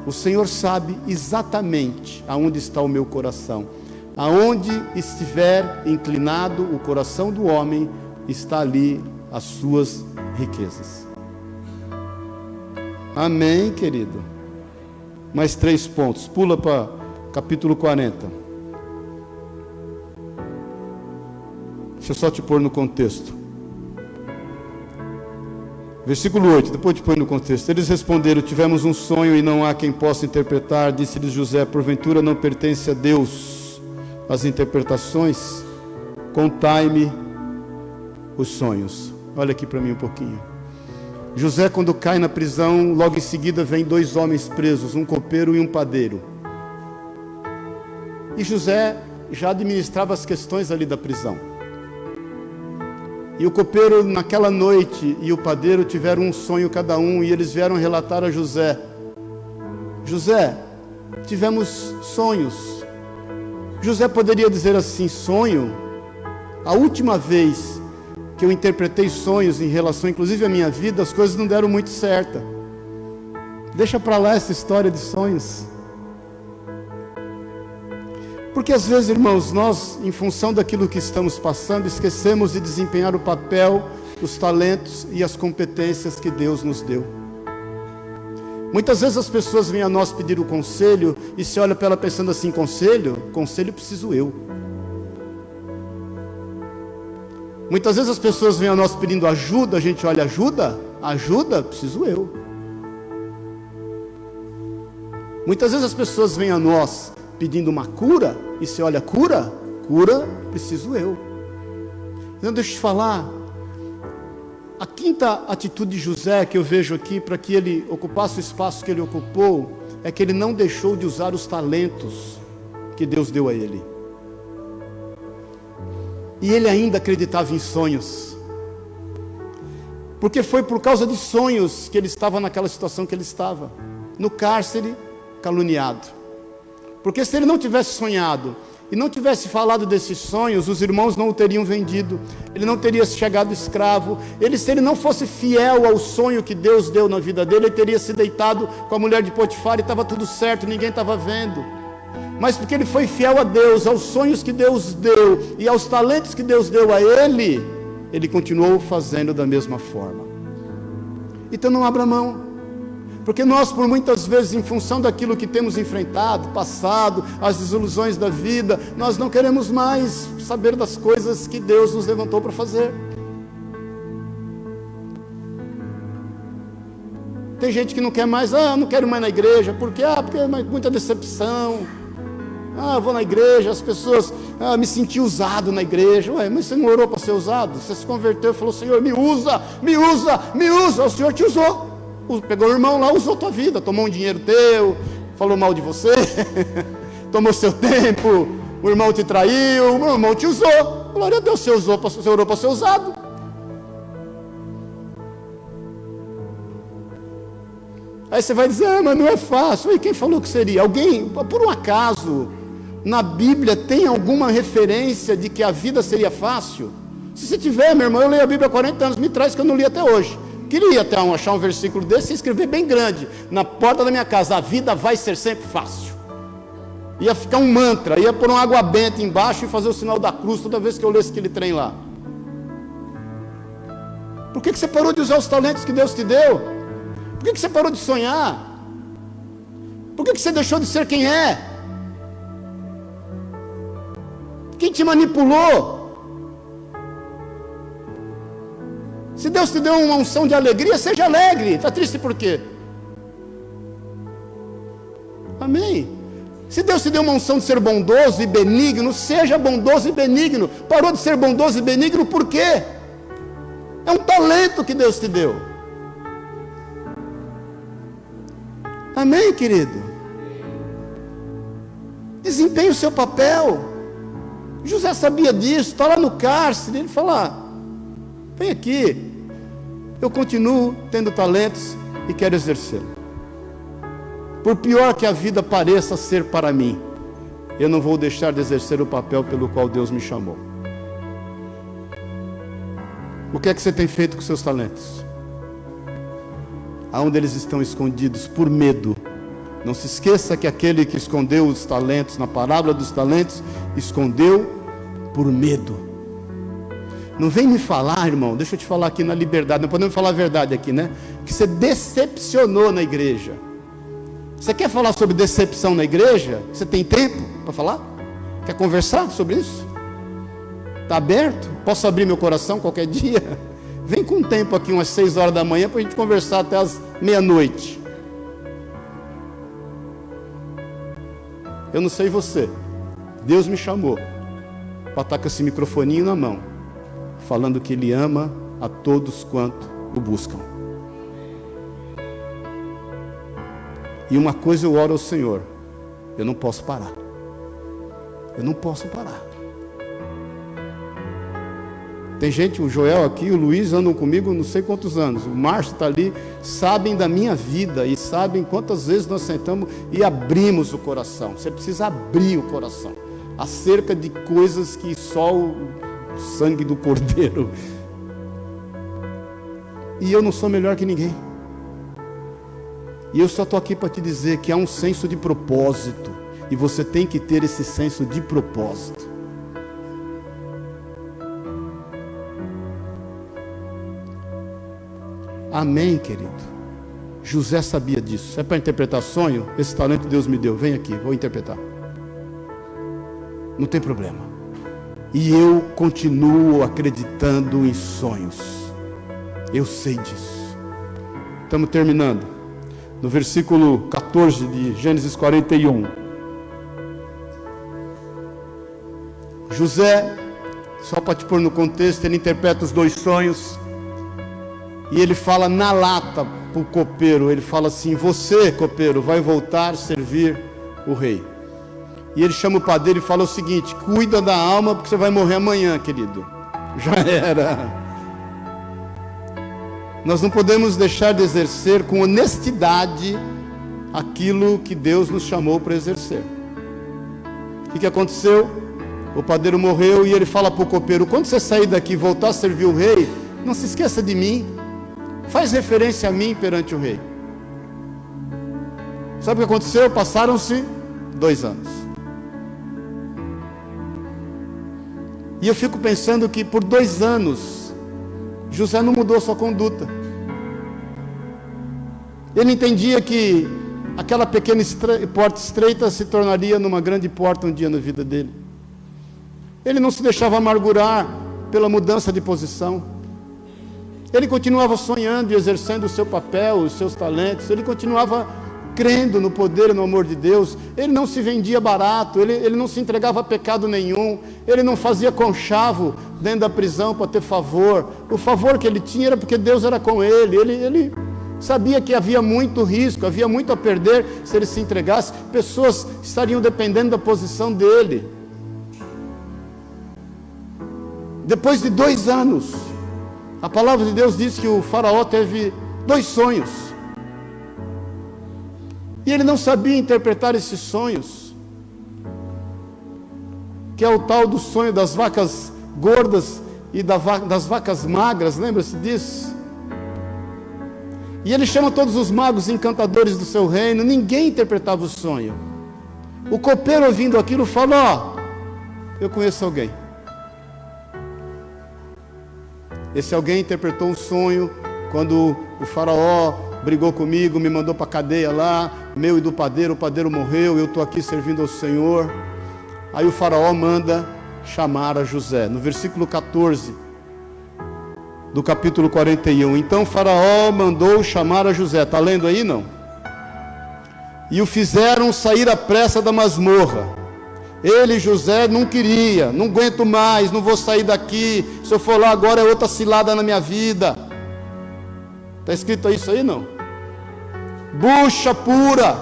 O Senhor sabe exatamente aonde está o meu coração. Aonde estiver inclinado o coração do homem, está ali as suas riquezas. Amém, querido? Mais 3 pontos. Pula para capítulo 40. Deixa eu só te pôr no contexto. Versículo 8, depois te põe no contexto. Eles responderam: tivemos um sonho e não há quem possa interpretar. Disse-lhes José: porventura não pertence a Deus as interpretações? Contai-me os sonhos. Olha aqui para mim um pouquinho. José, quando cai na prisão, logo em seguida vem 2 homens presos, um copeiro e um padeiro. E José já administrava as questões ali da prisão. E o copeiro naquela noite e o padeiro tiveram um sonho cada um, e eles vieram relatar a José: José, tivemos sonhos. José poderia dizer assim: sonho? A última vez que eu interpretei sonhos em relação inclusive à minha vida, as coisas não deram muito certo. Deixa para lá essa história de sonhos. Porque às vezes, irmãos, nós, em função daquilo que estamos passando, esquecemos de desempenhar o papel, os talentos e as competências que Deus nos deu. Muitas vezes as pessoas vêm a nós pedir o conselho e se olha para ela pensando assim: conselho preciso eu. Muitas vezes as pessoas vêm a nós pedindo ajuda, a gente olha: ajuda preciso eu. Muitas vezes as pessoas vêm a nós pedindo uma cura, e se olha: cura preciso eu. Então deixa eu te falar, a quinta atitude de José que eu vejo aqui, para que ele ocupasse o espaço que ele ocupou, é que ele não deixou de usar os talentos que Deus deu a ele. E ele ainda acreditava em sonhos, porque foi por causa de sonhos que ele estava naquela situação que ele estava, no cárcere, caluniado. Porque se ele não tivesse sonhado e não tivesse falado desses sonhos, os irmãos não o teriam vendido, ele não teria chegado escravo. Se ele não fosse fiel ao sonho que Deus deu na vida dele, ele teria se deitado com a mulher de Potifar e estava tudo certo, ninguém estava vendo. Mas porque ele foi fiel a Deus, aos sonhos que Deus deu e aos talentos que Deus deu a ele, ele continuou fazendo da mesma forma. Então não abra mão. Porque nós, por muitas vezes, em função daquilo que temos enfrentado, passado, as desilusões da vida, nós não queremos mais saber das coisas que Deus nos levantou para fazer. Tem gente que não quer mais: não quero mais na igreja. Por quê? Porque é muita decepção. Eu vou na igreja, as pessoas, me senti usado na igreja. Mas você não orou para ser usado? Você se converteu e falou: Senhor, me usa, o Senhor te usou. Pegou o irmão lá, usou tua vida, tomou um dinheiro teu, falou mal de você, tomou seu tempo, o irmão te traiu, o irmão te usou. Glória a Deus, você orou para ser usado. Aí você vai dizer, mas não é fácil. E quem falou que seria? Alguém, por um acaso, na Bíblia tem alguma referência de que a vida seria fácil? Se você tiver, meu irmão, eu leio a Bíblia há 40 anos, me traz que eu não li até hoje. Queria até achar um versículo desse e escrever bem grande, na porta da minha casa, a vida vai ser sempre fácil. Ia ficar um mantra, ia pôr uma água benta embaixo e fazer o sinal da cruz toda vez que eu lesse aquele trem lá. Por que você parou de usar os talentos que Deus te deu? Por que você parou de sonhar? Por que você deixou de ser quem é? Quem te manipulou? Se Deus te deu uma unção de alegria, seja alegre. Está triste por quê? Amém? Se Deus te deu uma unção de ser bondoso e benigno, seja bondoso e benigno. Parou de ser bondoso e benigno por quê? É um talento que Deus te deu. Amém, querido? Desempenhe o seu papel. José sabia disso, está lá no cárcere. Ele fala, vem aqui, eu continuo tendo talentos e quero exercê-lo. Por pior que a vida pareça ser para mim, eu não vou deixar de exercer o papel pelo qual Deus me chamou. O que é que você tem feito com seus talentos? Aonde eles estão escondidos? Por medo. Não se esqueça que aquele que escondeu os talentos, na parábola dos talentos, escondeu por medo. Não vem me falar, irmão, deixa eu te falar aqui na liberdade, não podemos falar a verdade aqui, né? Que você decepcionou na igreja. Você quer falar sobre decepção na igreja? Você tem tempo para falar? Quer conversar sobre isso? Está aberto? Posso abrir meu coração qualquer dia? Vem com tempo aqui, umas 6 horas da manhã, para a gente conversar até as meia-noite. Eu não sei você, Deus me chamou para estar com esse microfoninho na mão, falando que Ele ama a todos quanto o buscam. E uma coisa eu oro ao Senhor, eu não posso parar. Eu não posso parar. Tem gente, o Joel aqui, o Luiz andam comigo não sei quantos anos, o Márcio está ali, sabem da minha vida e sabem quantas vezes nós sentamos e abrimos o coração. Você precisa abrir o coração acerca de coisas que só o sangue do Cordeiro. E eu não sou melhor que ninguém. E eu só estou aqui para te dizer que há um senso de propósito, e você tem que ter esse senso de propósito. Amém, querido? José sabia disso. É para interpretar sonho? Esse talento Deus me deu. Vem aqui, vou interpretar. Não tem problema. E eu continuo acreditando em sonhos. Eu sei disso. Estamos terminando. No versículo 14 de Gênesis 41. José, só para te pôr no contexto, ele interpreta os 2 sonhos. E ele fala na lata para o copeiro, ele fala assim, você, copeiro, vai voltar a servir o rei. E ele chama o padeiro e fala o seguinte, cuida da alma, porque você vai morrer amanhã, querido. Já era. Nós não podemos deixar de exercer com honestidade aquilo que Deus nos chamou para exercer. O que aconteceu? O padeiro morreu e ele fala para o copeiro, quando você sair daqui e voltar a servir o rei, não se esqueça de mim. Faz referência a mim perante o rei. Sabe o que aconteceu? Passaram-se 2 anos. E eu fico pensando que por 2 anos, José não mudou sua conduta. Ele entendia que aquela pequena porta estreita se tornaria numa grande porta um dia na vida dele. Ele não se deixava amargurar pela mudança de posição. Ele continuava sonhando e exercendo o seu papel, os seus talentos. Ele continuava crendo no poder e no amor de Deus. Ele não se vendia barato, ele não se entregava a pecado nenhum. Ele não fazia conchavo dentro da prisão para ter favor. O favor que ele tinha era porque Deus era com ele. Ele Sabia que havia muito risco, havia muito a perder se ele se entregasse. Pessoas estariam dependendo da posição dele. Depois de 2 anos, a palavra de Deus diz que o faraó teve 2 sonhos. E ele não sabia interpretar esses sonhos, que é o tal do sonho das vacas gordas e das vacas magras, lembra-se disso? E ele chama todos os magos encantadores do seu reino, ninguém interpretava o sonho. O copeiro, ouvindo aquilo, falou: eu conheço alguém. Esse alguém interpretou um sonho quando o faraó brigou comigo, me mandou para a cadeia lá, meu e do padeiro, o padeiro morreu, eu estou aqui servindo ao Senhor. Aí o faraó manda chamar a José, no versículo 14 do capítulo 41. Então o faraó mandou chamar a José, está lendo aí não? E o fizeram sair à pressa da masmorra. Ele, José, não queria, não aguento mais, não vou sair daqui, se eu for lá agora é outra cilada na minha vida. Está escrito isso aí não? Bucha pura,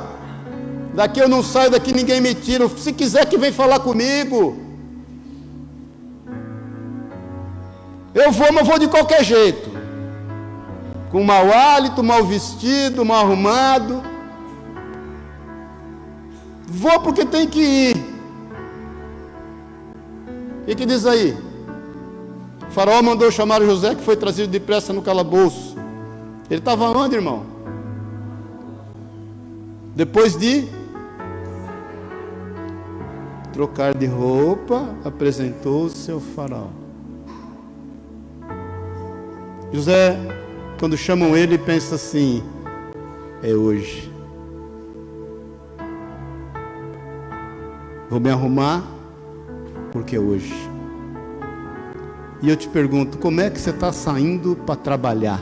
daqui eu não saio, daqui ninguém me tira, se quiser que vem falar comigo. Eu vou, mas vou de qualquer jeito, com mau hálito, mal vestido, mal arrumado. Vou porque tem que ir. O que diz aí? O faraó mandou chamar José, que foi trazido depressa no calabouço. Ele estava onde, irmão? Depois de trocar de roupa, apresentou-se ao faraó. José, quando chamam ele, pensa assim: é hoje. Vou me arrumar, porque é hoje. E eu te pergunto, como é que você está saindo para trabalhar?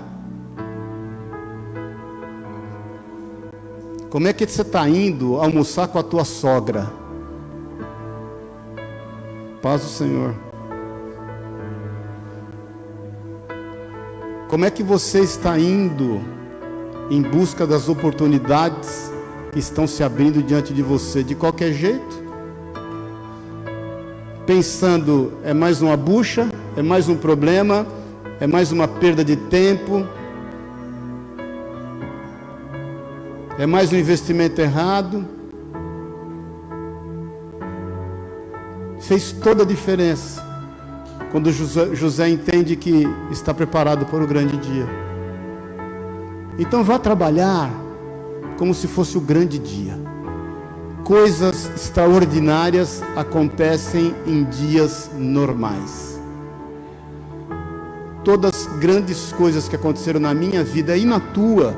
Como é que você está indo almoçar com a tua sogra? Paz do Senhor. Como é que você está indo em busca das oportunidades que estão se abrindo diante de você? De qualquer jeito? Pensando, é mais uma bucha, é mais um problema, é mais uma perda de tempo, é mais um investimento errado. Fez toda a diferença quando José entende que está preparado para o grande dia. Então vá trabalhar como se fosse o grande dia. Coisas extraordinárias acontecem em dias normais. Todas as grandes coisas que aconteceram na minha vida e na tua,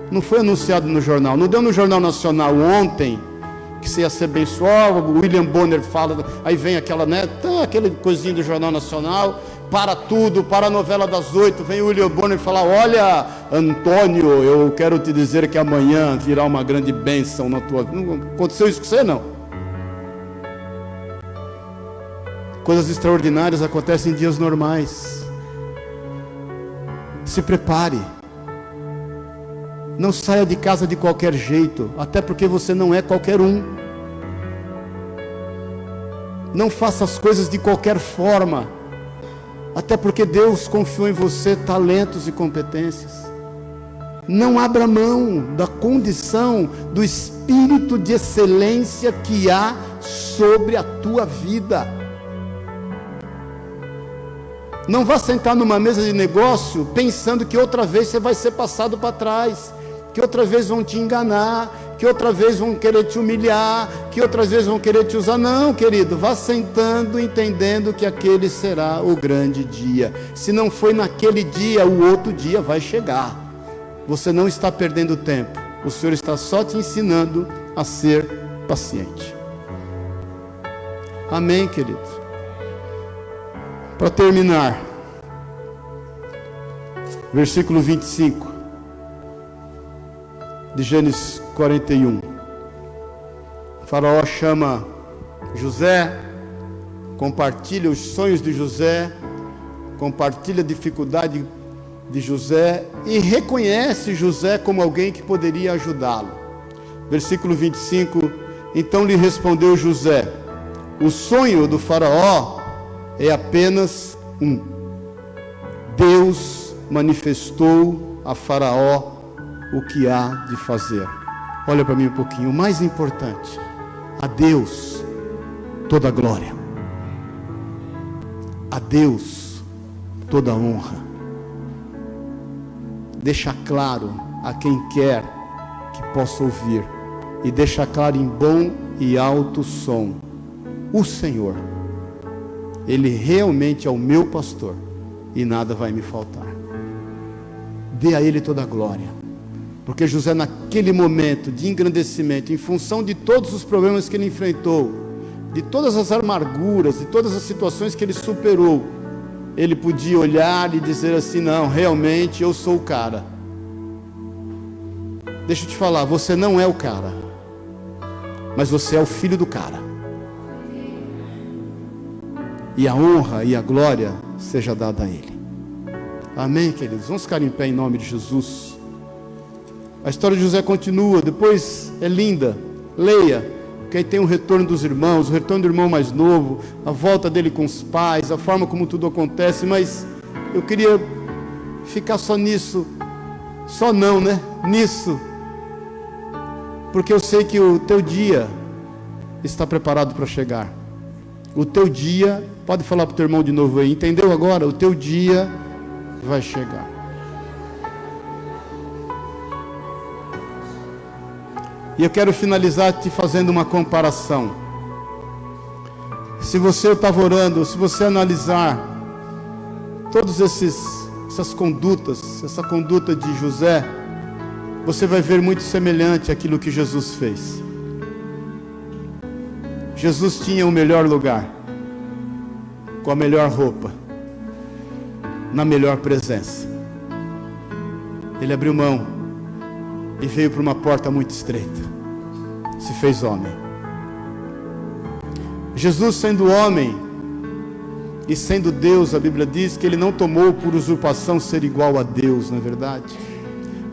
não foi anunciado no jornal, não deu no Jornal Nacional ontem que você ia ser abençoado. O William Bonner fala, aí vem aquela, aquele coisinho do Jornal Nacional, para tudo, para a novela das 8, vem o William Bonner falar: olha, Antônio, eu quero te dizer que amanhã virá uma grande bênção na tua vida. Não aconteceu isso com você, não? Coisas extraordinárias acontecem em dias normais. Se prepare. Não saia de casa de qualquer jeito, até porque você não é qualquer um. Não faça as coisas de qualquer forma, até porque Deus confiou em você talentos e competências. Não abra mão da condição, do espírito de excelência que há sobre a tua vida. Não vá sentar numa mesa de negócio pensando que outra vez você vai ser passado para trás, que outra vez vão te enganar, que outra vez vão querer te humilhar, que outras vezes vão querer te usar. Não, querido, vá sentando, entendendo que aquele será o grande dia. Se não foi naquele dia, o outro dia vai chegar. Você não está perdendo tempo, o Senhor está só te ensinando a ser paciente. Amém, querido? Para terminar, versículo 25 de Gênesis 41. O faraó chama José, compartilha os sonhos de José, compartilha a dificuldade de José e reconhece José como alguém que poderia ajudá-lo. Versículo 25, então lhe respondeu José: o sonho do faraó é apenas um. Deus manifestou a faraó o que há de fazer. Olha para mim um pouquinho, o mais importante, a Deus toda a glória, a Deus toda a honra. Deixa claro a quem quer que possa ouvir, e deixa claro em bom e alto som: o Senhor, Ele realmente é o meu pastor, e nada vai me faltar. Dê a Ele toda a glória, porque José, naquele momento de engrandecimento, em função de todos os problemas que ele enfrentou, de todas as amarguras, de todas as situações que ele superou, ele podia olhar e dizer assim: não, realmente eu sou o cara. Deixa eu te falar, você não é o cara, mas você é o filho do cara. E a honra e a glória seja dada a Ele. Amém, queridos? Vamos ficar em pé em nome de Jesus. A história de José continua, depois é linda, leia, porque aí tem o retorno dos irmãos, o retorno do irmão mais novo, a volta dele com os pais, a forma como tudo acontece, mas eu queria ficar só nisso, só não, né? Nisso, porque eu sei que o teu dia está preparado para chegar. O teu dia, pode falar para o teu irmão de novo aí, entendeu agora? O teu dia vai chegar. E eu quero finalizar te fazendo uma comparação. Se você estava orando, se você analisar todas essas condutas, essa conduta de José, você vai ver muito semelhante àquilo que Jesus fez. Jesus tinha o melhor lugar, com a melhor roupa, na melhor presença. Ele abriu mão e veio para uma porta muito estreita, se fez homem. Jesus, sendo homem e sendo Deus, a Bíblia diz que Ele não tomou por usurpação ser igual a Deus, não é verdade?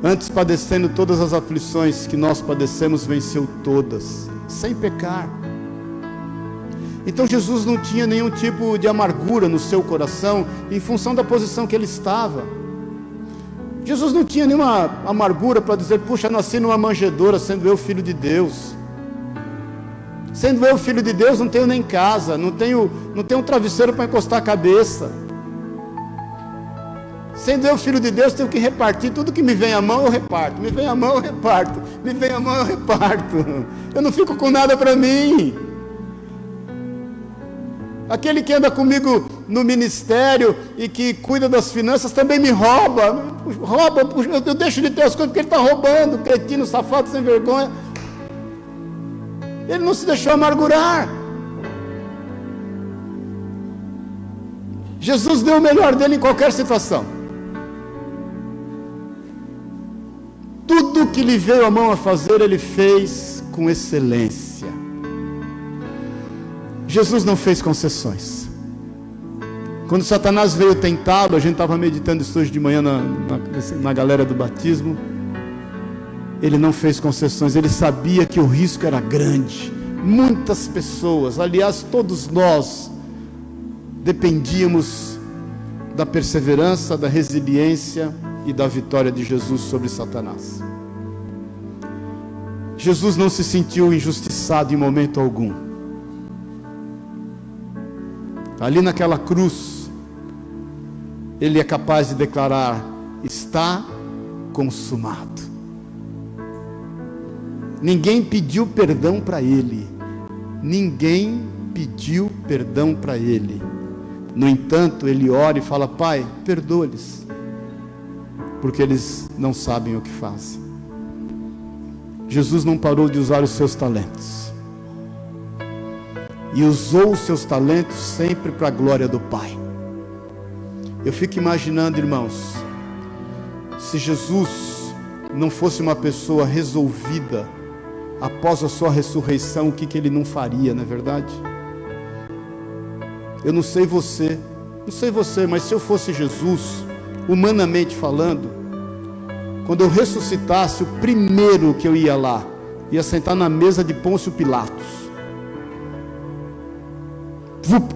Antes, padecendo todas as aflições que nós padecemos, venceu todas, sem pecar. Então Jesus não tinha nenhum tipo de amargura no seu coração, em função da posição que ele estava. Jesus não tinha nenhuma amargura para dizer: puxa, nasci numa manjedoura, sendo eu filho de Deus. Sendo eu filho de Deus, não tenho nem casa, não tenho um travesseiro para encostar a cabeça. Sendo eu filho de Deus, tenho que repartir tudo que me vem à mão, eu reparto. Me vem à mão, eu reparto. Me vem à mão, eu reparto. Eu não fico com nada para mim. Aquele que anda comigo no ministério e que cuida das finanças também me rouba. Eu deixo de ter as coisas porque ele está roubando, cretino, safado, sem vergonha. Ele não se deixou amargurar. Jesus deu o melhor dele em qualquer situação. Tudo que lhe veio a mão a fazer, ele fez com excelência. Jesus não fez concessões. Quando Satanás veio tentá-lo, a gente estava meditando isso hoje de manhã na galera do batismo. Ele não fez concessões, ele sabia que o risco era grande. Muitas pessoas, aliás, todos nós, dependíamos da perseverança, da resiliência e da vitória de Jesus sobre Satanás. Jesus não se sentiu injustiçado em momento algum. Ali naquela cruz, ele é capaz de declarar: está consumado. Ninguém pediu perdão para ele. Ninguém pediu perdão para ele. No entanto, ele ora e fala: Pai, perdoa-lhes, porque eles não sabem o que fazem. Jesus não parou de usar os seus talentos. E usou os seus talentos sempre para a glória do Pai. Eu fico imaginando, irmãos, se Jesus não fosse uma pessoa resolvida após a sua ressurreição, o que ele não faria, não é verdade? Eu não sei você, mas se eu fosse Jesus, humanamente falando, quando eu ressuscitasse, o primeiro que eu ia lá, ia sentar na mesa de Pôncio Pilatos.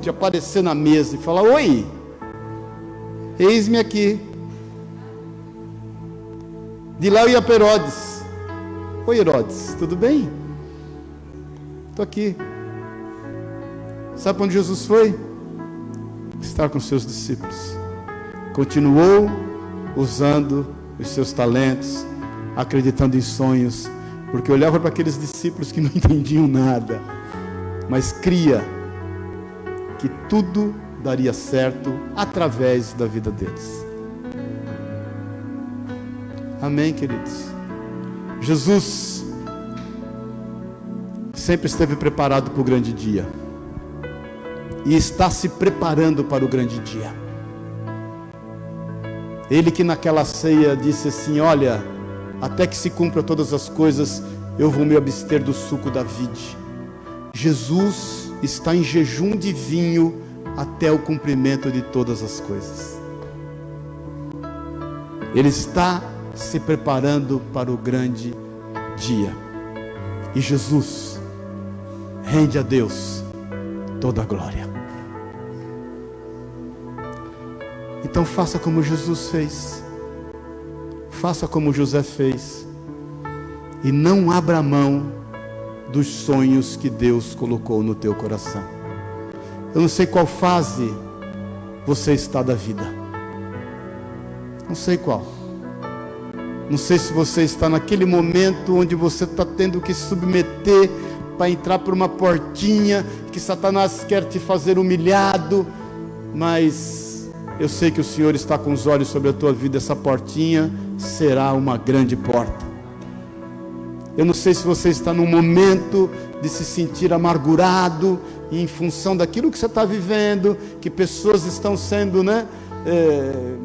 De aparecer na mesa e falar: oi, eis-me aqui. De lá eu ia para Herodes: oi, Herodes, tudo bem? Estou aqui. Sabe para onde Jesus foi? Estar com seus discípulos. Continuou usando os seus talentos, acreditando em sonhos, porque olhava para aqueles discípulos que não entendiam nada, mas cria que tudo daria certo através da vida deles. Amém, queridos? Jesus sempre esteve preparado para o grande dia, e está se preparando para o grande dia. Ele que naquela ceia disse assim: olha, até que se cumpra todas as coisas, eu vou me abster do suco da vide. Jesus está em jejum de vinho até o cumprimento de todas as coisas. Ele está se preparando para o grande dia. E Jesus rende a Deus toda a glória. Então faça como Jesus fez. Faça como José fez. E não abra mão dos sonhos que Deus colocou no teu coração. Eu não sei qual fase você está da vida. Não sei qual. Não sei se você está naquele momento onde você está tendo que se submeter para entrar por uma portinha que Satanás quer te fazer humilhado, mas eu sei que o Senhor está com os olhos sobre a tua vida. Essa portinha será uma grande porta. Eu não sei se você está num momento de se sentir amargurado em função daquilo que você está vivendo, que pessoas estão sendo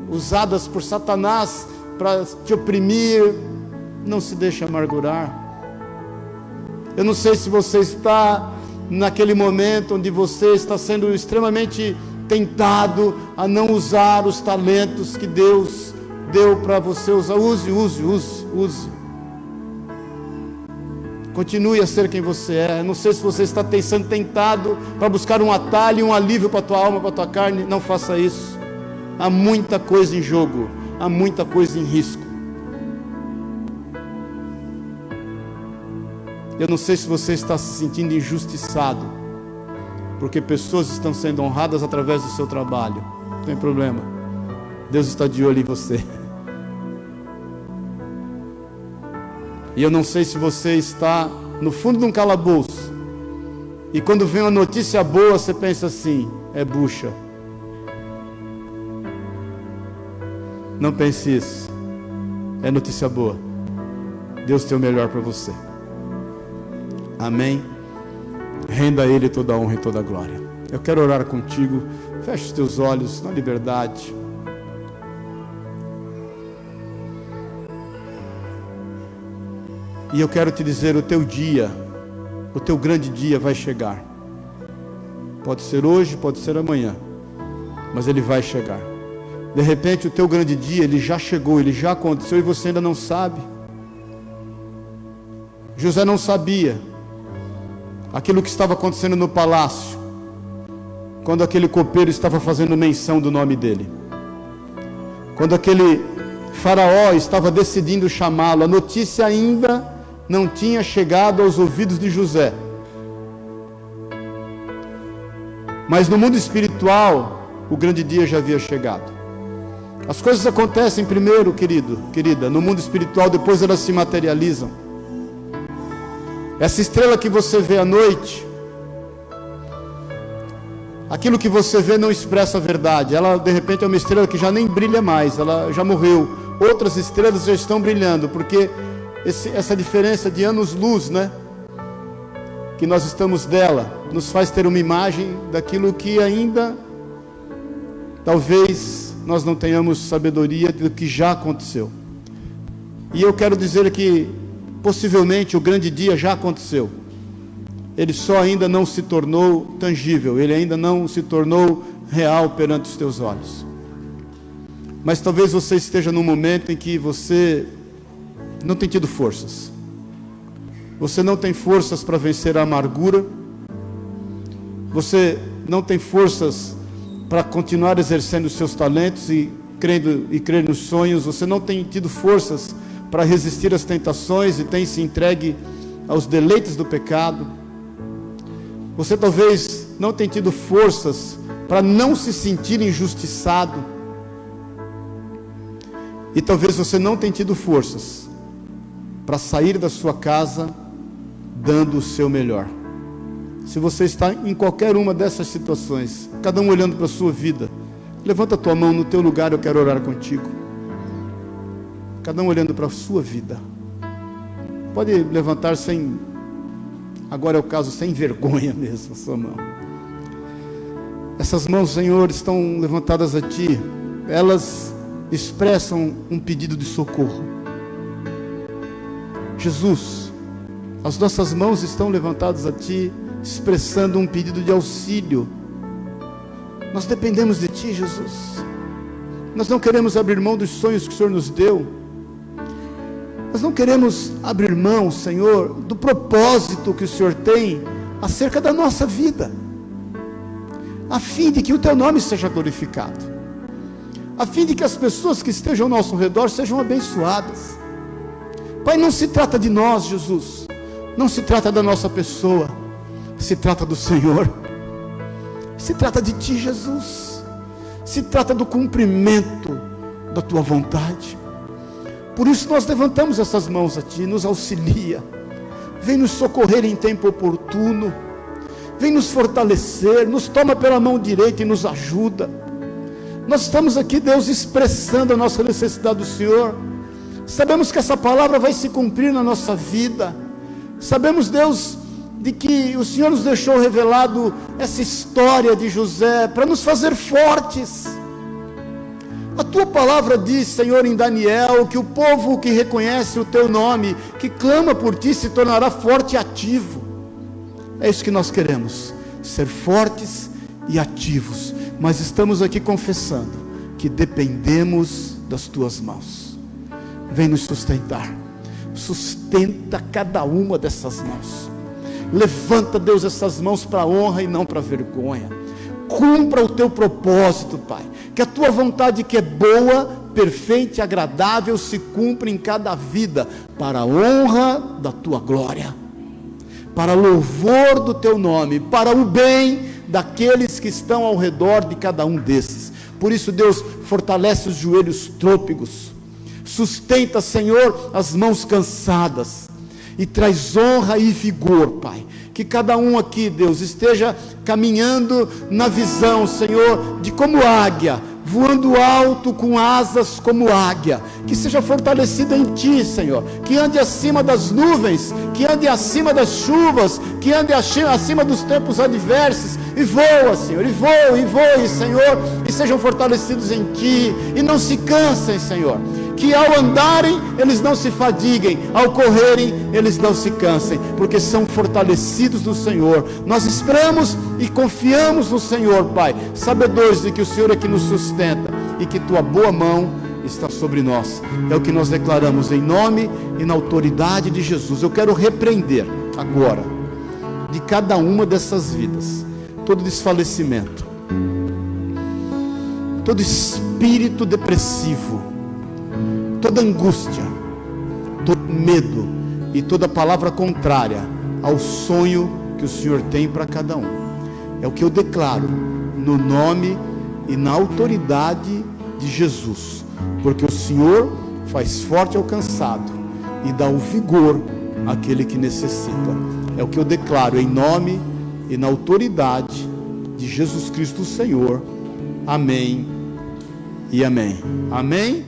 usadas por Satanás para te oprimir. Não se deixe amargurar. Eu não sei se você está naquele momento onde você está sendo extremamente tentado a não usar os talentos que Deus deu para você usar. Use. Continue a ser quem você é. Não sei se você está sendo tentado para buscar um atalho, um alívio para a tua alma, para a tua carne. Não faça isso. Há muita coisa em jogo. Há muita coisa em risco. Eu não sei se você está se sentindo injustiçado, porque pessoas estão sendo honradas através do seu trabalho. Não tem problema. Deus está de olho em você. E eu não sei se você está no fundo de um calabouço, e quando vem uma notícia boa, você pensa assim: é bucha. Não pense isso. É notícia boa. Deus tem o melhor para você. Amém? Renda a Ele toda a honra e toda a glória. Eu quero orar contigo. Feche os teus olhos na liberdade. E eu quero te dizer: o teu dia, o teu grande dia vai chegar. Pode ser hoje, pode ser amanhã, mas ele vai chegar. De repente o teu grande dia, ele já chegou, ele já aconteceu e você ainda não sabe. José não sabia aquilo que estava acontecendo no palácio, quando aquele copeiro estava fazendo menção do nome dele, quando aquele faraó estava decidindo chamá-lo. A notícia ainda não tinha chegado aos ouvidos de José, mas no mundo espiritual o grande dia já havia chegado. As coisas acontecem primeiro, querida, no mundo espiritual, depois elas se materializam. Essa estrela que você vê à noite, aquilo que você vê não expressa a verdade. Ela de repente é uma estrela que já nem brilha mais, ela já morreu. Outras estrelas já estão brilhando, porque essa diferença de anos-luz, que nós estamos dela, nos faz ter uma imagem daquilo que ainda, talvez, nós não tenhamos sabedoria do que já aconteceu. E eu quero dizer que, possivelmente, o grande dia já aconteceu. Ele só ainda não se tornou tangível, ele ainda não se tornou real perante os teus olhos. Mas talvez você esteja num momento em que você não tem tido forças. Você não tem forças para vencer a amargura. Você não tem forças para continuar exercendo os seus talentos e crer nos sonhos. Você não tem tido forças para resistir às tentações e tem se entregue aos deleites do pecado. Você talvez não tenha tido forças para não se sentir injustiçado. E talvez você não tenha tido forças para sair da sua casa dando o seu melhor. Se você está em qualquer uma dessas situações, cada um olhando para a sua vida, levanta a tua mão no teu lugar, eu quero orar contigo. Cada um olhando para a sua vida. Pode levantar sem, agora é o caso, sem vergonha mesmo, a sua mão. Essas mãos, Senhor, estão levantadas a Ti. Elas expressam um pedido de socorro. Jesus, as nossas mãos estão levantadas a Ti, expressando um pedido de auxílio. Nós dependemos de Ti, Jesus. Nós não queremos abrir mão dos sonhos que o Senhor nos deu. Nós não queremos abrir mão, Senhor, do propósito que o Senhor tem acerca da nossa vida, a fim de que o Teu nome seja glorificado, a fim de que as pessoas que estejam ao nosso redor sejam abençoadas. Pai, não se trata de nós, Jesus, não se trata da nossa pessoa, se trata do Senhor, se trata de Ti, Jesus, se trata do cumprimento da Tua vontade. Por isso nós levantamos essas mãos a Ti, nos auxilia, vem nos socorrer em tempo oportuno, vem nos fortalecer, nos toma pela mão direita e nos ajuda. Nós estamos aqui, Deus, expressando a nossa necessidade do Senhor. Sabemos que essa palavra vai se cumprir na nossa vida. Sabemos, Deus, de que o Senhor nos deixou revelado essa história de José para nos fazer fortes. A Tua palavra diz, Senhor, em Daniel, que o povo que reconhece o Teu nome, que clama por Ti, se tornará forte e ativo. É isso que nós queremos, ser fortes e ativos. Mas estamos aqui confessando que dependemos das Tuas mãos. Vem nos sustentar. Sustenta cada uma dessas mãos. Levanta, Deus, essas mãos para a honra e não para a vergonha. Cumpra o Teu propósito, Pai. Que a Tua vontade, que é boa, perfeita e agradável, se cumpra em cada vida, para a honra da Tua glória, para louvor do Teu nome, para o bem daqueles que estão ao redor de cada um desses. Por isso, Deus, fortalece os joelhos trôpegos, sustenta, Senhor, as mãos cansadas, e traz honra e vigor, Pai. Que cada um aqui, Deus, esteja caminhando na visão, Senhor, de como águia, voando alto com asas como águia. Que seja fortalecida em Ti, Senhor. Que ande acima das nuvens, que ande acima das chuvas, que ande acima dos tempos adversos. E voa, Senhor, e voe, Senhor, e sejam fortalecidos em Ti, e não se cansem, Senhor. Que ao andarem, eles não se fadiguem, ao correrem, eles não se cansem, porque são fortalecidos no Senhor. Nós esperamos e confiamos no Senhor, Pai, sabedores de que o Senhor é que nos sustenta, e que Tua boa mão está sobre nós. É o que nós declaramos em nome e na autoridade de Jesus. Eu quero repreender agora, de cada uma dessas vidas, todo desfalecimento, todo espírito depressivo, toda angústia, todo medo e toda palavra contrária ao sonho que o Senhor tem para cada um. É o que eu declaro no nome e na autoridade de Jesus, porque o Senhor faz forte ao cansado e dá o vigor àquele que necessita. É o que eu declaro em nome e na autoridade de Jesus Cristo o Senhor. Amém e amém. Amém.